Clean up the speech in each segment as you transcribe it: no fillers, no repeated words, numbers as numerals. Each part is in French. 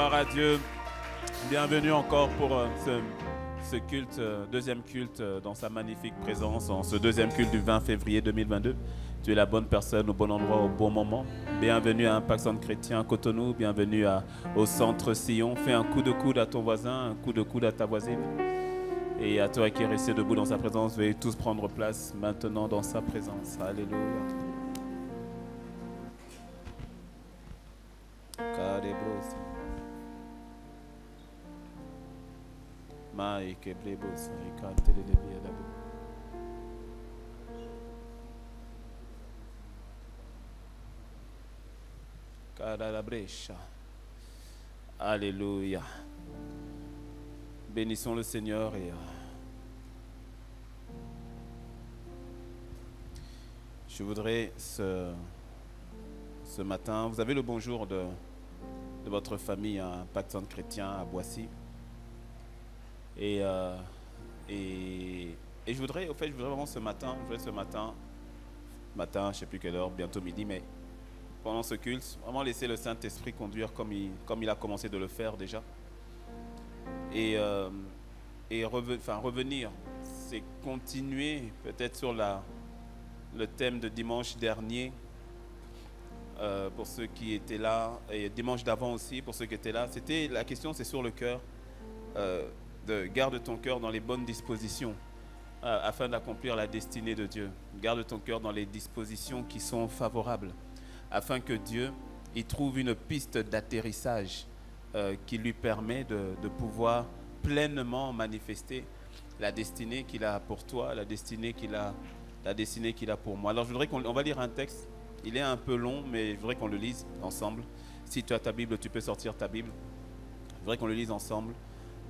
Gloire à Dieu. Bienvenue encore pour ce culte, deuxième culte dans sa magnifique présence, en ce deuxième culte du 20 février 2022. Tu es la bonne personne au bon endroit au bon moment. Bienvenue à Impact Centre Chrétien Cotonou, bienvenue au Centre Sillon. Fais un coup de coude à ton voisin, un coup de coude à ta voisine. Et à toi qui es resté debout dans sa présence, veuillez tous prendre place maintenant dans sa présence. Alléluia. Alléluia. Bénissons le Seigneur et je voudrais ce matin, vous avez le bonjour de votre famille à Impact Centre Chrétien à Boissy. Et je voudrais vraiment ce matin, je ne sais plus quelle heure, bientôt midi, mais pendant ce culte, vraiment laisser le Saint-Esprit conduire comme il a commencé de le faire déjà. Et revenir, c'est continuer peut-être sur le thème de dimanche dernier, pour ceux qui étaient là, et dimanche d'avant aussi, pour ceux qui étaient là. La question, c'est sur le cœur. Garde ton cœur dans les bonnes dispositions afin d'accomplir la destinée de Dieu. Garde ton cœur dans les dispositions qui sont favorables afin que Dieu y trouve une piste d'atterrissage qui lui permet de pouvoir pleinement manifester la destinée qu'il a pour toi, la destinée qu'il a pour moi. Alors je voudrais qu'on va lire un texte. Il est un peu long, mais je voudrais qu'on le lise ensemble. Si tu as ta Bible, tu peux sortir ta Bible. Je voudrais qu'on le lise ensemble.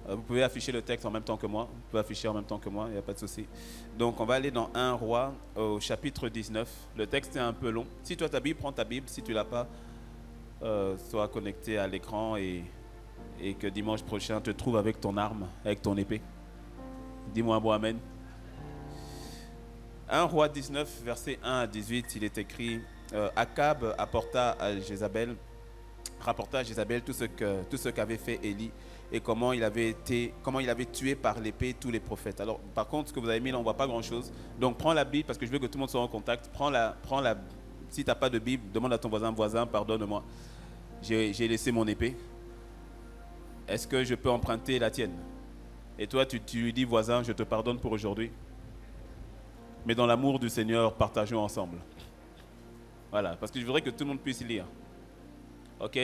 Vous pouvez afficher le texte en même temps que moi. Vous pouvez afficher en même temps que moi, il n'y a pas de souci. Donc, on va aller dans 1 Roi, au chapitre 19. Le texte est un peu long. Si tu as ta Bible, prends ta Bible. Si tu ne l'as pas, sois connecté à l'écran et que dimanche prochain, te trouve avec ton arme, avec ton épée. Dis-moi un bon amen. 1 Roi 19, versets 1 à 18, il est écrit Akab rapporta à Jézabel tout ce qu'avait fait Élie et comment il avait tué par l'épée tous les prophètes. Alors, par contre, ce que vous avez mis là, on ne voit pas grand-chose. Donc, prends la Bible parce que je veux que tout le monde soit en contact. Si tu n'as pas de Bible, demande à ton voisin, pardonne-moi. J'ai laissé mon épée. Est-ce que je peux emprunter la tienne? Et toi, tu lui dis, voisin, je te pardonne pour aujourd'hui. Mais dans l'amour du Seigneur, partageons ensemble. Voilà, parce que je voudrais que tout le monde puisse lire. Ok,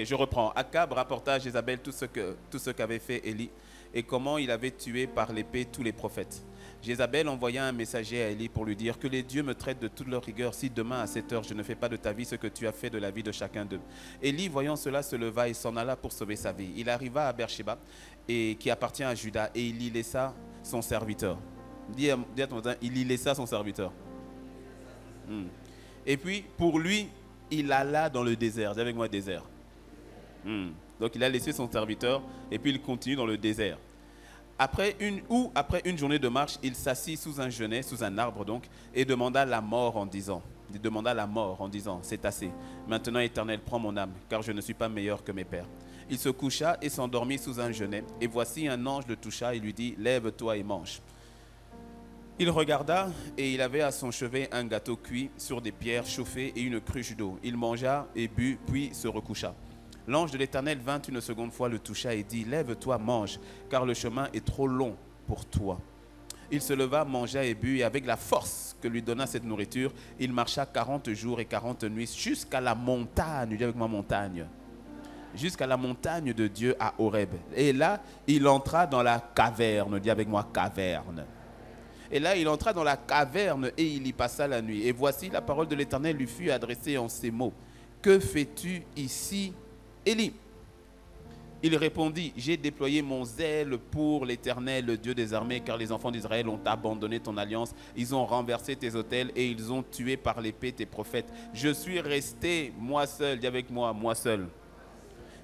je reprends. Akab rapporta à Jézabel tout ce qu'avait fait Élie et comment il avait tué par l'épée tous les prophètes. Jézabel envoya un messager à Élie pour lui dire que les dieux me traitent de toute leur rigueur si demain à cette heure je ne fais pas de ta vie ce que tu as fait de la vie de chacun d'eux. Élie, voyant cela, se leva et s'en alla pour sauver sa vie. Il arriva à Beersheba, qui appartient à Juda, et il y laissa son serviteur. Dis à ton voisin, il y laissa son serviteur. Et puis, pour lui, il alla dans le désert. Dis avec moi, désert. Donc, il a laissé son serviteur et puis il continue dans le désert. Après une journée de marche, il s'assit sous un genêt, sous un arbre donc, et demanda la mort en disant, c'est assez. Maintenant, Éternel, prends mon âme, car je ne suis pas meilleur que mes pères. Il se coucha et s'endormit sous un genêt. Et voici un ange le toucha et lui dit, lève-toi et mange. Il regarda et il avait à son chevet un gâteau cuit sur des pierres chauffées et une cruche d'eau. Il mangea et but, puis se recoucha. L'ange de l'Éternel vint une seconde fois, le toucha et dit, lève-toi, mange, car le chemin est trop long pour toi. Il se leva, mangea et but, et avec la force que lui donna cette nourriture, il marcha 40 jours et 40 nuits jusqu'à la montagne, dis avec moi montagne, jusqu'à la montagne de Dieu à Horeb. Et là, il entra dans la caverne, dis avec moi caverne. Et là, il entra dans la caverne et il y passa la nuit. Et voici, la parole de l'Éternel lui fut adressée en ces mots. Que fais-tu ici, Élie? Il répondit, j'ai déployé mon zèle pour l'Éternel, le Dieu des armées, car les enfants d'Israël ont abandonné ton alliance, ils ont renversé tes autels et ils ont tué par l'épée tes prophètes. Je suis resté, moi seul, dis avec moi seul.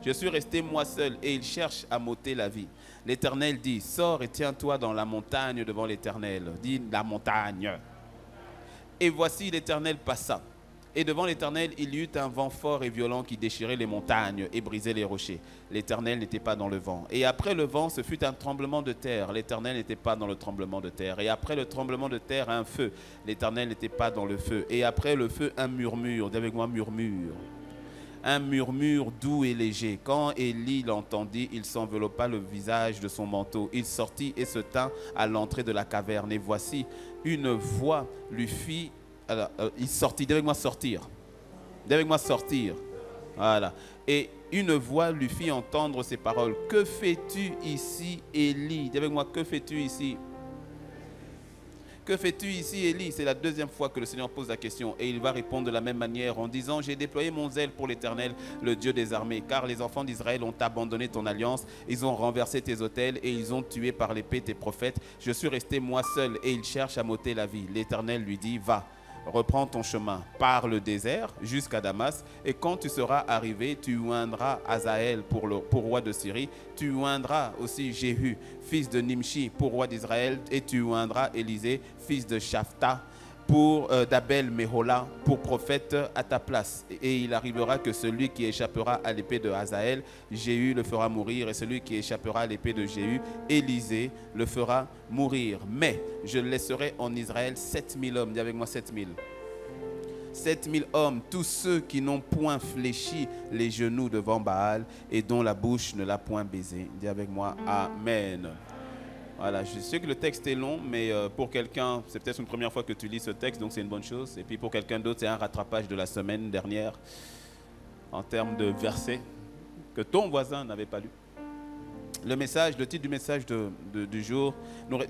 Je suis resté moi seul et ils cherchent à m'ôter la vie. L'Éternel dit, sors et tiens-toi dans la montagne devant l'Éternel. Dis la montagne. Et voici l'Éternel passa. Et devant l'Éternel, il y eut un vent fort et violent qui déchirait les montagnes et brisait les rochers. L'Éternel n'était pas dans le vent. Et après le vent, ce fut un tremblement de terre. L'Éternel n'était pas dans le tremblement de terre. Et après le tremblement de terre, un feu. L'Éternel n'était pas dans le feu. Et après le feu, un murmure. Dis avec moi, murmure. Un murmure doux et léger. Quand Élie l'entendit, il s'enveloppa le visage de son manteau. Il sortit et se tint à l'entrée de la caverne. Et voici, une voix lui fit... Alors, il sortit. Dis avec moi, sortir. Dis avec moi, sortir. Voilà. Et une voix lui fit entendre ces paroles. Que fais-tu ici, Élie? Dis avec moi, que fais-tu ici? Que fais-tu ici, Élie? C'est la deuxième fois que le Seigneur pose la question. Et il va répondre de la même manière en disant, j'ai déployé mon zèle pour l'Éternel, le Dieu des armées. Car les enfants d'Israël ont abandonné ton alliance. Ils ont renversé tes autels et ils ont tué par l'épée tes prophètes. Je suis resté moi seul et ils cherchent à m'ôter la vie. L'Éternel lui dit, va. Reprends ton chemin par le désert jusqu'à Damas, et quand tu seras arrivé, tu oindras Hazaël pour roi de Syrie, tu oindras aussi Jéhu, fils de Nimshi, pour roi d'Israël, et tu oindras Élisée, fils de Shaphtha, pour d'Abel Méhola, pour prophète à ta place. Et il arrivera que celui qui échappera à l'épée de Hazaël, Jéhu le fera mourir, et celui qui échappera à l'épée de Jéhu, Élisée le fera mourir. Mais je laisserai en Israël 7000 hommes. Dis avec moi 7000. 7000 hommes, tous ceux qui n'ont point fléchi les genoux devant Baal et dont la bouche ne l'a point baisé. Dis avec moi Amen. Voilà, je sais que le texte est long, mais pour quelqu'un, c'est peut-être une première fois que tu lis ce texte, donc c'est une bonne chose. Et puis pour quelqu'un d'autre, c'est un rattrapage de la semaine dernière en termes de versets que ton voisin n'avait pas lu. Le titre du message du jour,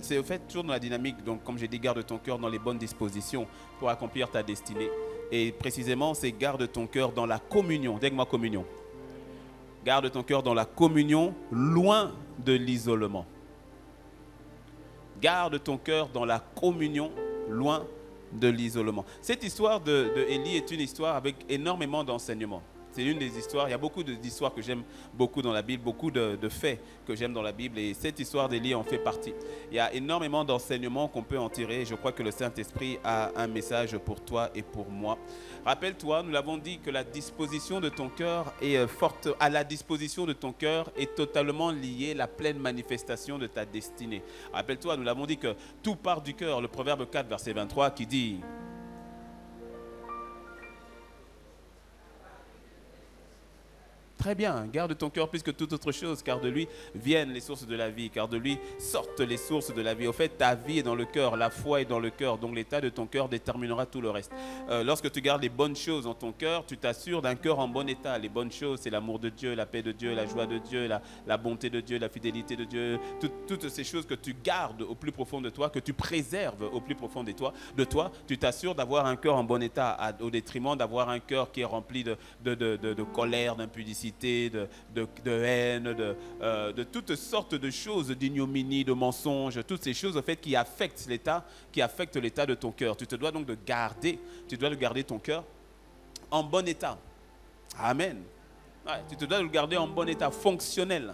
c'est au fait toujours dans la dynamique, donc comme j'ai dit, garde ton cœur dans les bonnes dispositions pour accomplir ta destinée. Et précisément, c'est garde ton cœur dans la communion. Dis-moi communion. Garde ton cœur dans la communion, loin de l'isolement. Garde ton cœur dans la communion, loin de l'isolement. Cette histoire de Élie est une histoire avec énormément d'enseignements. C'est une des histoires, il y a beaucoup d'histoires que j'aime beaucoup dans la Bible, beaucoup de faits que j'aime dans la Bible, et cette histoire d'Élie en fait partie. Il y a énormément d'enseignements qu'on peut en tirer. Je crois que le Saint-Esprit a un message pour toi et pour moi. Rappelle-toi, nous l'avons dit, que la disposition de ton cœur est forte. À la disposition de ton cœur est totalement liée la pleine manifestation de ta destinée. Rappelle-toi, nous l'avons dit que tout part du cœur. Le Proverbe 4, verset 23 qui dit... Très bien, garde ton cœur plus que toute autre chose, car de lui viennent les sources de la vie, car de lui sortent les sources de la vie. Au fait, ta vie est dans le cœur, la foi est dans le cœur, donc l'état de ton cœur déterminera tout le reste. Lorsque tu gardes les bonnes choses dans ton cœur, tu t'assures d'un cœur en bon état. Les bonnes choses, c'est l'amour de Dieu, la paix de Dieu, la joie de Dieu, la bonté de Dieu, la fidélité de Dieu, toutes ces choses que tu gardes au plus profond de toi, que tu préserves au plus profond de toi, tu t'assures d'avoir un cœur en bon état, au détriment d'avoir un cœur qui est rempli de colère, d'impudicité, de haine, de toutes sortes de choses, d'ignominie, de mensonges, toutes ces choses en fait qui affectent l'état de ton cœur. Tu te dois donc de garder ton cœur en bon état. Amen. Ouais, tu te dois de le garder en bon état, fonctionnel.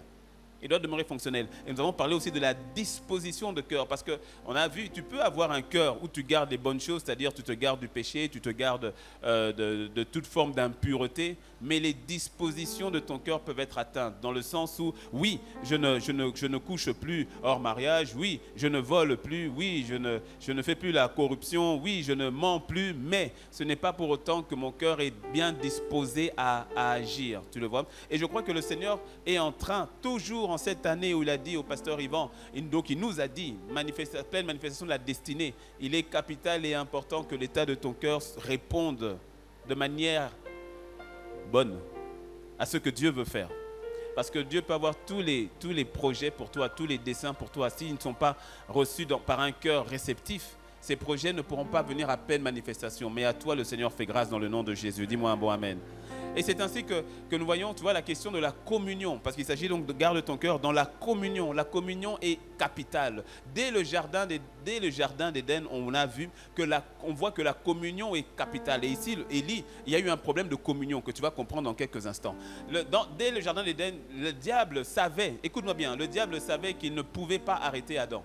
Il doit demeurer fonctionnel. Et nous avons parlé aussi de la disposition de cœur, parce qu'on a vu, tu peux avoir un cœur où tu gardes les bonnes choses, c'est-à-dire tu te gardes du péché, tu te gardes de toute forme d'impureté, mais les dispositions de ton cœur peuvent être atteintes, dans le sens où, oui, je ne couche plus hors mariage, oui, je ne vole plus, oui, je ne fais plus la corruption, oui, je ne mens plus, mais ce n'est pas pour autant que mon cœur est bien disposé à agir, tu le vois. Et je crois que le Seigneur est en train, toujours en cette année où il a dit au pasteur Yvan, donc il nous a dit, pleine manifestation de la destinée, il est capital et important que l'état de ton cœur réponde de manière bonne à ce que Dieu veut faire. Parce que Dieu peut avoir tous les projets pour toi, tous les desseins pour toi. S'ils ne sont pas reçus par un cœur réceptif, ces projets ne pourront pas venir à pleine manifestation. Mais à toi, le Seigneur fait grâce dans le nom de Jésus. Dis-moi un bon Amen. Et c'est ainsi que nous voyons, tu vois, la question de la communion. Parce qu'il s'agit donc de garde ton cœur dans la communion. La communion est capitale. Dès le jardin d'Éden, on a vu on voit que la communion est capitale. Et ici, Élie, il y a eu un problème de communion que tu vas comprendre dans quelques instants. Dès le jardin d'Éden, le diable savait, écoute-moi bien, le diable savait qu'il ne pouvait pas arrêter Adam.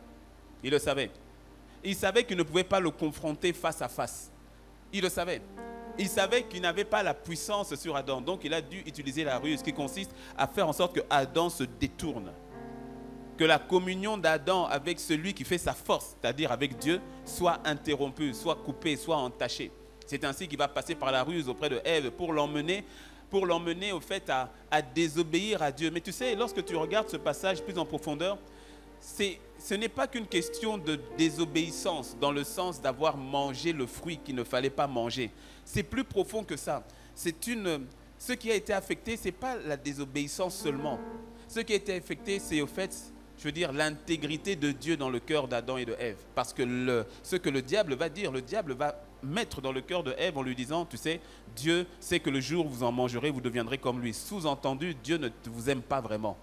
Il le savait. Il savait qu'il ne pouvait pas le confronter face à face. Il le savait. il savait qu'il n'avait pas la puissance sur Adam. Donc il a dû utiliser la ruse qui consiste à faire en sorte que Adam se détourne. Que la communion d'Adam avec celui qui fait sa force, c'est-à-dire avec Dieu, soit interrompue, soit coupée, soit entachée. C'est ainsi qu'il va passer par la ruse auprès de Ève pour l'emmener au fait à désobéir à Dieu. Mais tu sais, lorsque tu regardes ce passage plus en profondeur, ce n'est pas qu'une question de désobéissance dans le sens d'avoir mangé le fruit qu'il ne fallait pas manger. C'est plus profond que ça. Ce qui a été affecté, ce n'est pas la désobéissance seulement. Ce qui a été affecté, c'est au fait, je veux dire, l'intégrité de Dieu dans le cœur d'Adam et de Ève. Parce que ce que le diable va dire, le diable va mettre dans le cœur de Ève en lui disant, tu sais, Dieu sait que le jour où vous en mangerez, vous deviendrez comme lui. Sous-entendu, Dieu ne vous aime pas vraiment.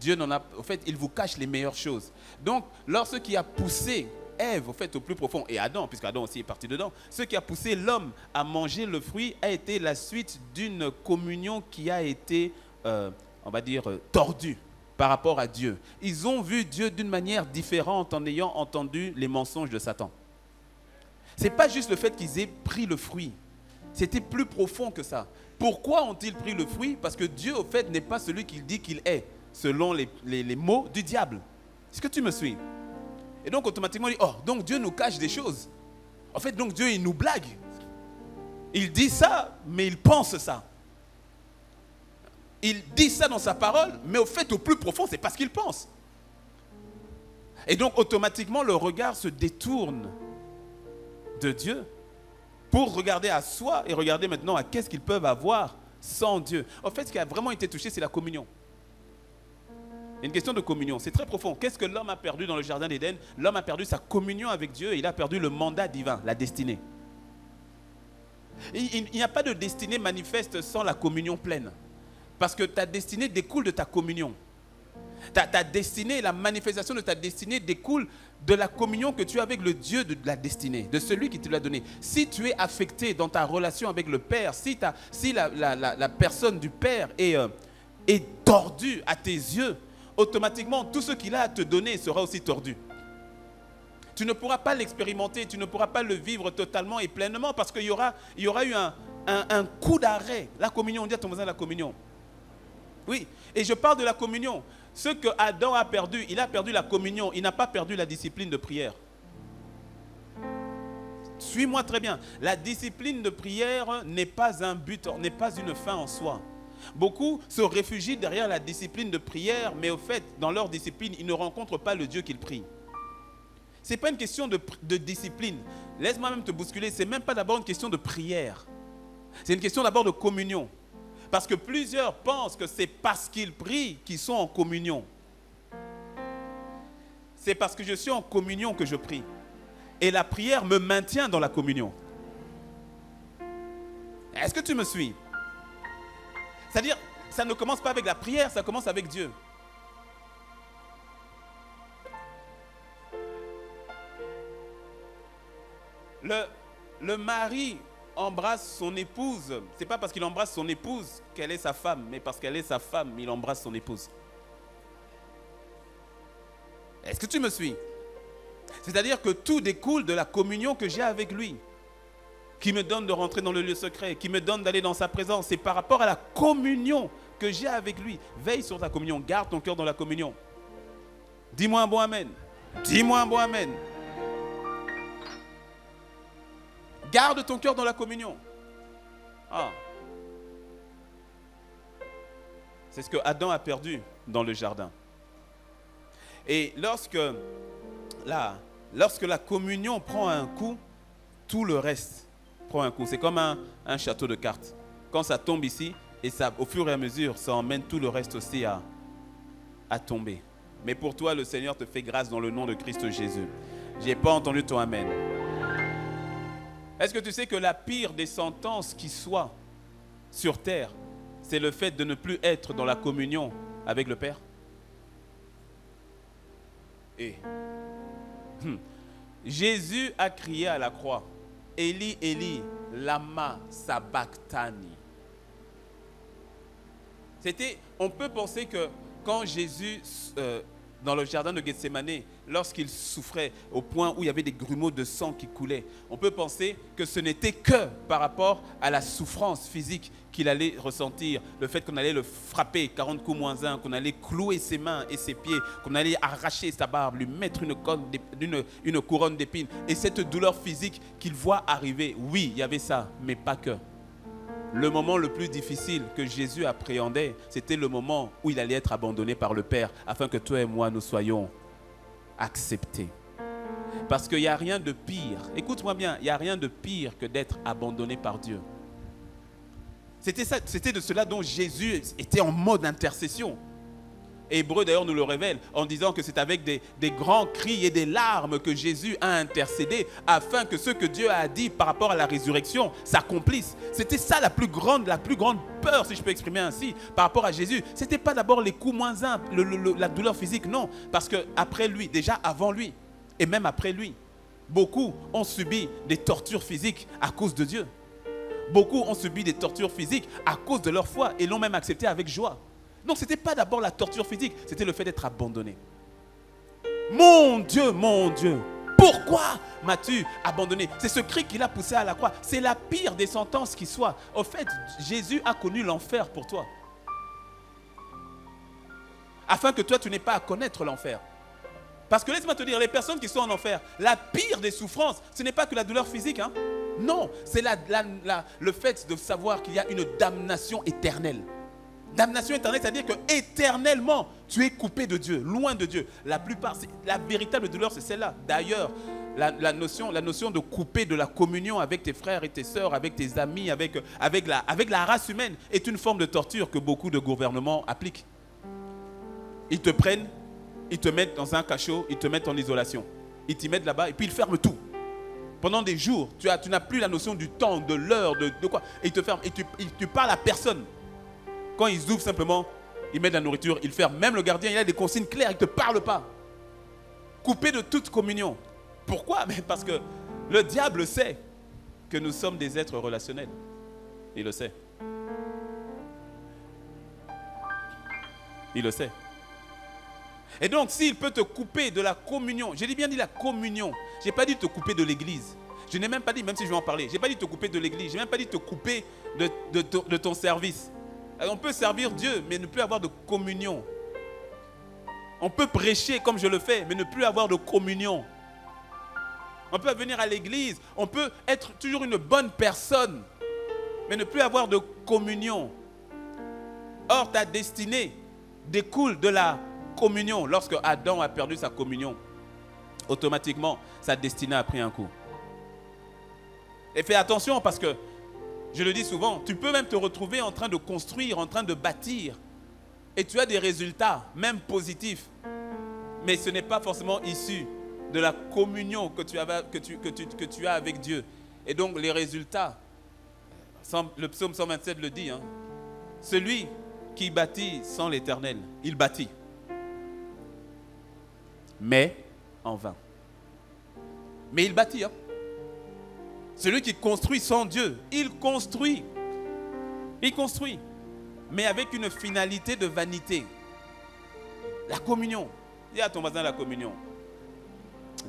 Dieu au fait, il vous cache les meilleures choses. Donc, lorsque qui a poussé Ève, au fait, au plus profond, et Adam, puisque Adam aussi est parti dedans, ce qui a poussé l'homme à manger le fruit a été la suite d'une communion qui a été, on va dire, tordue par rapport à Dieu. Ils ont vu Dieu d'une manière différente en ayant entendu les mensonges de Satan. Ce n'est pas juste le fait qu'ils aient pris le fruit. C'était plus profond que ça. Pourquoi ont-ils pris le fruit? Parce que Dieu, au fait, n'est pas celui qu'il dit qu'il est, selon les mots du diable. Est-ce que tu me suis? Et donc, automatiquement, on dit, oh, donc Dieu nous cache des choses. En fait, donc Dieu, il nous blague. Il dit ça, mais il pense ça. Il dit ça dans sa parole, mais au fait, au plus profond, c'est parce qu'il pense. Et donc, automatiquement, le regard se détourne de Dieu pour regarder à soi et regarder maintenant à qu'est-ce qu'ils peuvent avoir sans Dieu. En fait, ce qui a vraiment été touché, c'est la communion. Une question de communion, c'est très profond. Qu'est-ce que l'homme a perdu dans le jardin d'Éden? L'homme a perdu sa communion avec Dieu et il a perdu le mandat divin, la destinée. Il n'y a pas de destinée manifeste sans la communion pleine. Parce que ta destinée découle de ta communion. Ta destinée, la manifestation de ta destinée découle de la communion que tu as avec le Dieu de la destinée, de celui qui te l'a donné. Si tu es affecté dans ta relation avec le Père, si la personne du Père est tordue à tes yeux, automatiquement, tout ce qu'il a à te donner sera aussi tordu. Tu ne pourras pas l'expérimenter, tu ne pourras pas le vivre totalement et pleinement parce qu'il y aura eu un coup d'arrêt. La communion, on dit à ton voisin la communion. Oui, et je parle de la communion. Ce que Adam a perdu, il a perdu la communion, il n'a pas perdu la discipline de prière. Suis-moi très bien. La discipline de prière n'est pas un but, n'est pas une fin en soi. Beaucoup se réfugient derrière la discipline de prière, mais au fait, dans leur discipline, ils ne rencontrent pas le Dieu qu'ils prient. Ce n'est pas une question de discipline. Laisse-moi même te bousculer. Ce n'est même pas d'abord une question de prière. C'est une question d'abord de communion. Parce que plusieurs pensent que c'est parce qu'ils prient qu'ils sont en communion. C'est parce que je suis en communion que je prie. Et la prière me maintient dans la communion. Est-ce que tu me suis? C'est-à-dire, ça ne commence pas avec la prière, ça commence avec Dieu. Le mari embrasse son épouse. Ce n'est pas parce qu'il embrasse son épouse qu'elle est sa femme, mais parce qu'elle est sa femme, il embrasse son épouse. Est-ce que tu me suis? C'est-à-dire que tout découle de la communion que j'ai avec lui, qui me donne de rentrer dans le lieu secret, qui me donne d'aller dans sa présence. C'est par rapport à la communion que j'ai avec lui. Veille sur ta communion, garde ton cœur dans la communion. Dis-moi un bon amen. Dis-moi un bon amen. Garde ton cœur dans la communion. Ah. C'est ce que Adam a perdu dans le jardin. Et lorsque la communion prend un coup, tout le reste prend un coup. C'est comme un château de cartes. Quand ça tombe ici, et ça, au fur et à mesure, ça emmène tout le reste aussi à tomber. Mais pour toi, le Seigneur te fait grâce dans le nom de Christ Jésus. Je n'ai pas entendu ton amen. Est-ce que tu sais que la pire des sentences qui soit sur terre, c'est le fait de ne plus être dans la communion avec le Père? Et Jésus a crié à la croix, Eli, Eli, lama sabachthani. On peut penser que quand Jésus dans le jardin de Gethsémane, lorsqu'il souffrait au point où il y avait des grumeaux de sang qui coulaient, on peut penser que ce n'était que par rapport à la souffrance physique qu'il allait ressentir, le fait qu'on allait le frapper 40 coups moins 1, qu'on allait clouer ses mains et ses pieds, qu'on allait arracher sa barbe, lui mettre une couronne d'épines, et cette douleur physique qu'il voit arriver. Oui, il y avait ça, mais pas que. Le moment le plus difficile que Jésus appréhendait, c'était le moment où il allait être abandonné par le Père, afin que toi et moi, nous soyons acceptés. Parce qu'il n'y a rien de pire, écoute-moi bien, il n'y a rien de pire que d'être abandonné par Dieu. C'était de cela dont Jésus était en mode intercession. Hébreu d'ailleurs nous le révèle en disant que c'est avec des grands cris et des larmes que Jésus a intercédé afin que ce que Dieu a dit par rapport à la résurrection s'accomplisse. C'était ça la plus grande peur, si je peux exprimer ainsi, par rapport à Jésus. Ce n'était pas d'abord les coups moins 1, la douleur physique, non. Parce qu'après lui, déjà avant lui et même après lui, beaucoup ont subi des tortures physiques à cause de Dieu. Beaucoup ont subi des tortures physiques à cause de leur foi et l'ont même accepté avec joie. Donc, ce n'était pas d'abord la torture physique, c'était le fait d'être abandonné. Mon Dieu, pourquoi m'as-tu abandonné? C'est ce cri qu'il a poussé à la croix. C'est la pire des sentences qui soit. Au fait, Jésus a connu l'enfer pour toi. Afin que toi, tu n'aies pas à connaître l'enfer. Parce que laisse-moi te dire, les personnes qui sont en enfer, la pire des souffrances, ce n'est pas que la douleur physique. Non, c'est le fait de savoir qu'il y a une damnation éternelle. Damnation éternelle, c'est-à-dire que éternellement, tu es coupé de Dieu, loin de Dieu. La véritable douleur, c'est celle-là. D'ailleurs, la notion de couper de la communion avec tes frères et tes sœurs, avec tes amis, avec la race humaine, est une forme de torture que beaucoup de gouvernements appliquent. Ils te prennent, ils te mettent dans un cachot, ils te mettent en isolation. Ils t'y mettent là-bas et puis ils ferment tout. Pendant des jours, tu n'as plus la notion du temps, de l'heure, de quoi. Et ils te ferment et tu parles à personne. Quand ils ouvrent simplement, ils mettent de la nourriture, ils ferment. Même le gardien, il a des consignes claires, il ne te parle pas. Coupé de toute communion. Pourquoi? Mais parce que le diable sait que nous sommes des êtres relationnels. Il le sait. Il le sait. Et donc, s'il peut te couper de la communion, j'ai bien dit la communion, je n'ai pas dit te couper de l'église. Je n'ai même pas dit, même si je vais en parler, je n'ai pas dit te couper de l'église, je n'ai même pas dit te couper de ton service. On peut servir Dieu, mais ne plus avoir de communion. On peut prêcher comme je le fais, mais ne plus avoir de communion. On peut venir à l'église, on peut être toujours une bonne personne, mais ne plus avoir de communion. Or, ta destinée découle de la communion. Lorsque Adam a perdu sa communion, automatiquement, sa destinée a pris un coup. Et fais attention parce que, je le dis souvent, tu peux même te retrouver en train de construire, en train de bâtir. Et tu as des résultats, même positifs. Mais ce n'est pas forcément issu de la communion que tu as avec Dieu. Et donc les résultats, le psaume 127 le dit, celui qui bâtit sans l'Éternel, il bâtit. Mais en vain. Mais il bâtit. Celui qui construit sans Dieu, il construit. Il construit. Mais avec une finalité de vanité. La communion. Dis à ton voisin la communion.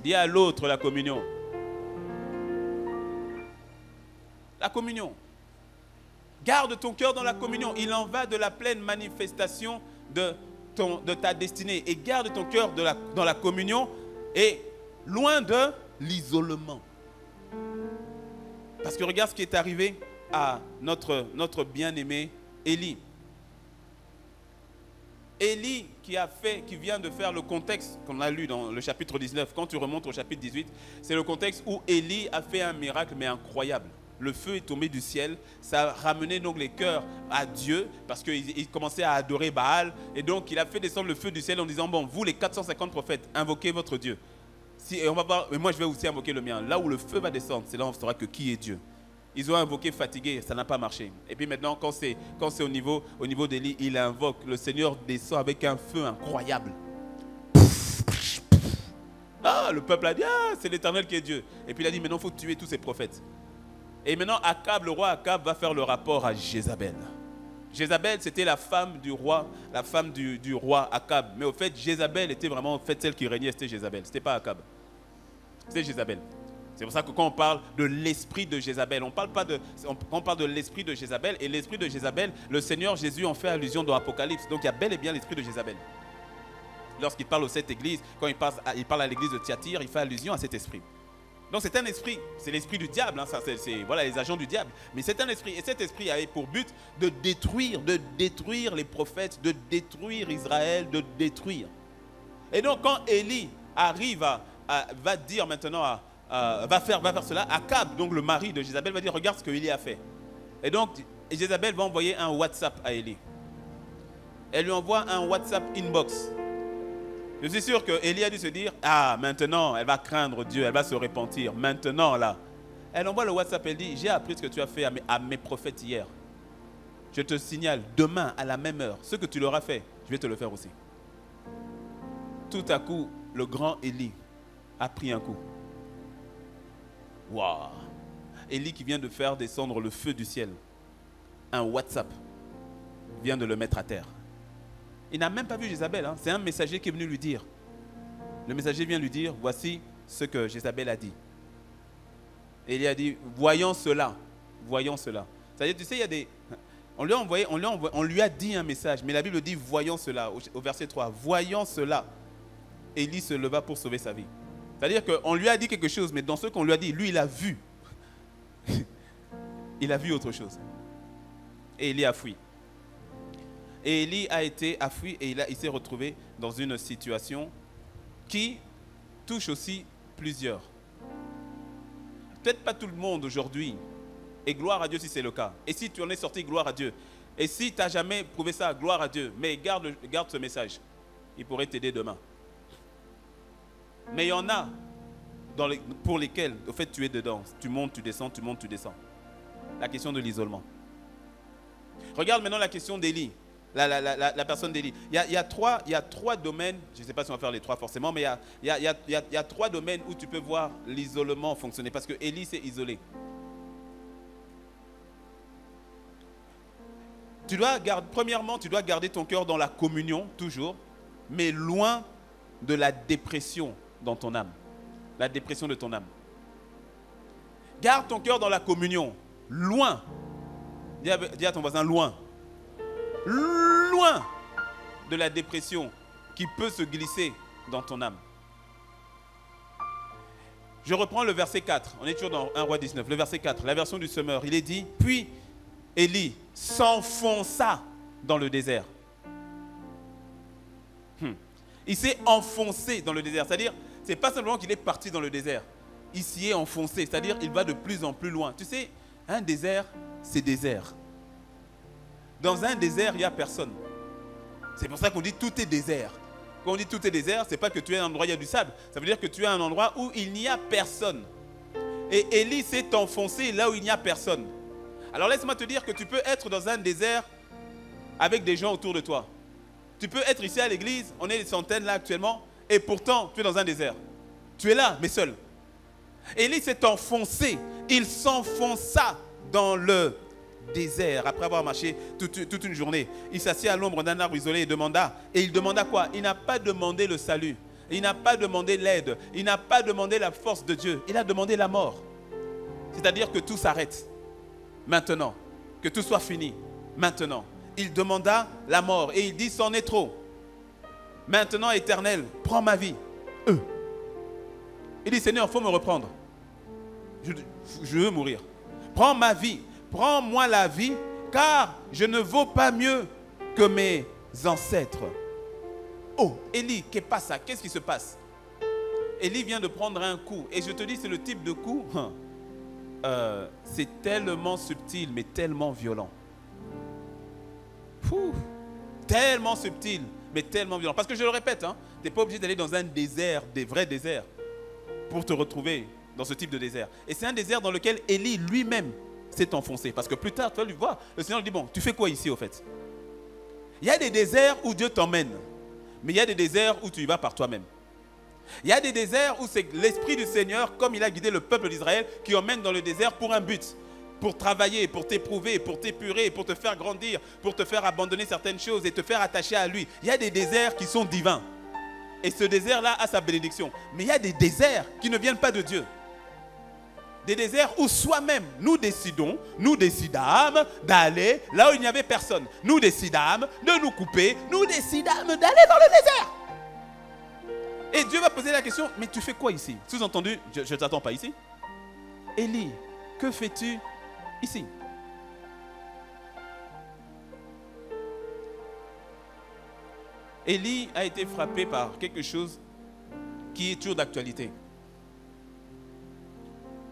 Dis à l'autre la communion. La communion. Garde ton cœur dans la communion. Il en va de la pleine manifestation de ta destinée. Et garde ton cœur dans la communion et loin de l'isolement. Parce que regarde ce qui est arrivé à notre bien-aimé Élie. Élie qui vient de faire le contexte qu'on a lu dans le chapitre 19. Quand tu remontes au chapitre 18, c'est le contexte où Élie a fait un miracle mais incroyable. Le feu est tombé du ciel, ça a ramené donc les cœurs à Dieu parce qu'ils commençaient à adorer Baal. Et donc il a fait descendre le feu du ciel en disant, bon, vous les 450 prophètes, invoquez votre Dieu. Et moi je vais aussi invoquer le mien. Là où le feu va descendre, c'est là où on saura que qui est Dieu. Ils ont invoqué fatigué, ça n'a pas marché. Et puis maintenant, quand c'est au niveau d'Élie, il invoque. Le Seigneur descend avec un feu incroyable. Ah, le peuple a dit, c'est l'Éternel qui est Dieu. Et puis il a dit, maintenant il faut tuer tous ces prophètes. Et maintenant, le roi Akab va faire le rapport à Jézabel. Jézabel, c'était la femme du roi, du roi Akab. Mais au fait, Jézabel était vraiment celle qui régnait, c'était Jézabel. Ce n'était pas Akab. C'était Jézabel. C'est pour ça que quand on parle de l'esprit de Jézabel, on parle de l'esprit de Jézabel. Et l'esprit de Jézabel, le Seigneur Jésus en fait allusion dans l'Apocalypse. Donc il y a bel et bien l'esprit de Jézabel. Lorsqu'il parle aux 7 églises, quand il parle à l'église de Thyatire, il fait allusion à cet esprit. Donc c'est un esprit, c'est l'esprit du diable, hein, voilà les agents du diable. Mais c'est un esprit, et cet esprit avait pour but de détruire les prophètes, de détruire Israël, de détruire. Et donc quand Élie arrive va dire maintenant, va faire cela, Akab, donc le mari de Jézabel, va dire regarde ce que Élie a fait. Et donc Jézabel va envoyer un WhatsApp à Élie. Elle lui envoie un WhatsApp inbox. Je suis sûr que Élie a dû se dire, ah, maintenant, elle va craindre Dieu, elle va se repentir. Maintenant, là. Elle envoie le WhatsApp, elle dit, j'ai appris ce que tu as fait à mes prophètes hier. Je te signale, demain, à la même heure, ce que tu leur as fait, je vais te le faire aussi. Tout à coup, le grand Élie a pris un coup. Waouh! Élie qui vient de faire descendre le feu du ciel. Un WhatsApp vient de le mettre à terre. Il n'a même pas vu Jézabel, hein. C'est un messager qui est venu lui dire. Le messager vient lui dire, voici ce que Jézabel a dit. Et il a dit, voyons cela. C'est-à-dire, tu sais, il y a des... On lui a dit un message, mais la Bible dit, voyons cela, au verset 3. Voyons cela. Élie se leva pour sauver sa vie. C'est-à-dire qu'on lui a dit quelque chose, mais dans ce qu'on lui a dit, lui, il a vu. Il a vu autre chose. Et Élie a fui. Et Élie a fui et il s'est retrouvé dans une situation qui touche aussi plusieurs. Peut-être pas tout le monde aujourd'hui. Et gloire à Dieu si c'est le cas. Et si tu en es sorti, gloire à Dieu. Et si tu n'as jamais prouvé ça, gloire à Dieu. Mais garde ce message. Il pourrait t'aider demain. Mais il y en a pour lesquels, au fait, tu es dedans. Tu montes, tu descends, tu montes, tu descends. La question de l'isolement. Regarde maintenant la question d'Élie. La personne d'Élie. Il y a trois domaines, je ne sais pas si on va faire les trois forcément, mais il y a trois domaines où tu peux voir l'isolement fonctionner, parce que Élie s'est isolé. Premièrement, tu dois garder ton cœur dans la communion, toujours, mais loin de la dépression dans ton âme. La dépression de ton âme. Garde ton cœur dans la communion, loin. Dis à ton voisin, loin. Loin de la dépression qui peut se glisser dans ton âme. Je reprends le verset 4. On est toujours dans 1 Roi 19. Le verset 4, la version du Semeur. Il est dit, puis Élie s'enfonça dans le désert. Il s'est enfoncé dans le désert. C'est-à-dire, ce n'est pas simplement qu'il est parti dans le désert. Il s'y est enfoncé. C'est-à-dire, il va de plus en plus loin. Tu sais, un désert, c'est désert. Dans un désert, il n'y a personne. C'est pour ça qu'on dit tout est désert. Quand on dit tout est désert, ce n'est pas que tu es à un endroit où il y a du sable. Ça veut dire que tu es à un endroit où il n'y a personne. Et Élie s'est enfoncé là où il n'y a personne. Alors laisse-moi te dire que tu peux être dans un désert avec des gens autour de toi. Tu peux être ici à l'église, on est des centaines là actuellement, et pourtant tu es dans un désert. Tu es là, mais seul. Élie s'est enfoncé. Il s'enfonça dans le désert, après avoir marché toute une journée. Il s'assit à l'ombre d'un arbre isolé et il demanda quoi? Il n'a pas demandé le salut, il n'a pas demandé l'aide, il n'a pas demandé la force de Dieu, il a demandé la mort. C'est-à-dire que tout s'arrête maintenant, que tout soit fini maintenant. Il demanda la mort et il dit, c'en est trop. Maintenant, Éternel, prends ma vie. Il dit, Seigneur, il faut me reprendre. Je veux mourir. Prends ma vie. Prends-moi la vie, car je ne vaux pas mieux que mes ancêtres. Oh, Élie, qu'est-ce qui se passe? Élie vient de prendre un coup. Et je te dis, c'est le type de coup, c'est tellement subtil, mais tellement violent. Tellement subtil, mais tellement violent. Parce que je le répète, tu n'es pas obligé d'aller dans un désert, des vrais déserts, pour te retrouver dans ce type de désert. Et c'est un désert dans lequel Élie lui-même s'est enfoncé. Parce que plus tard, tu vas lui voir, le Seigneur lui dit, bon, tu fais quoi ici au fait? Il y a des déserts où Dieu t'emmène, mais il y a des déserts où tu y vas par toi-même. Il y a des déserts où c'est l'Esprit du Seigneur, comme il a guidé le peuple d'Israël, qui emmène dans le désert pour un but. pour travailler, pour t'éprouver, pour t'épurer, pour te faire grandir, pour te faire abandonner certaines choses et te faire attacher à lui. Il y a des déserts qui sont divins. Et ce désert-là a sa bénédiction. Mais il y a des déserts qui ne viennent pas de Dieu. Des déserts où soi-même, nous décidâmes d'aller là où il n'y avait personne. Nous décidâmes de nous couper. Nous décidâmes d'aller dans le désert. Et Dieu va poser la question, mais tu fais quoi ici? Sous-entendu, je ne t'attends pas ici. Élie, que fais-tu ici? Élie a été frappé par quelque chose qui est toujours d'actualité.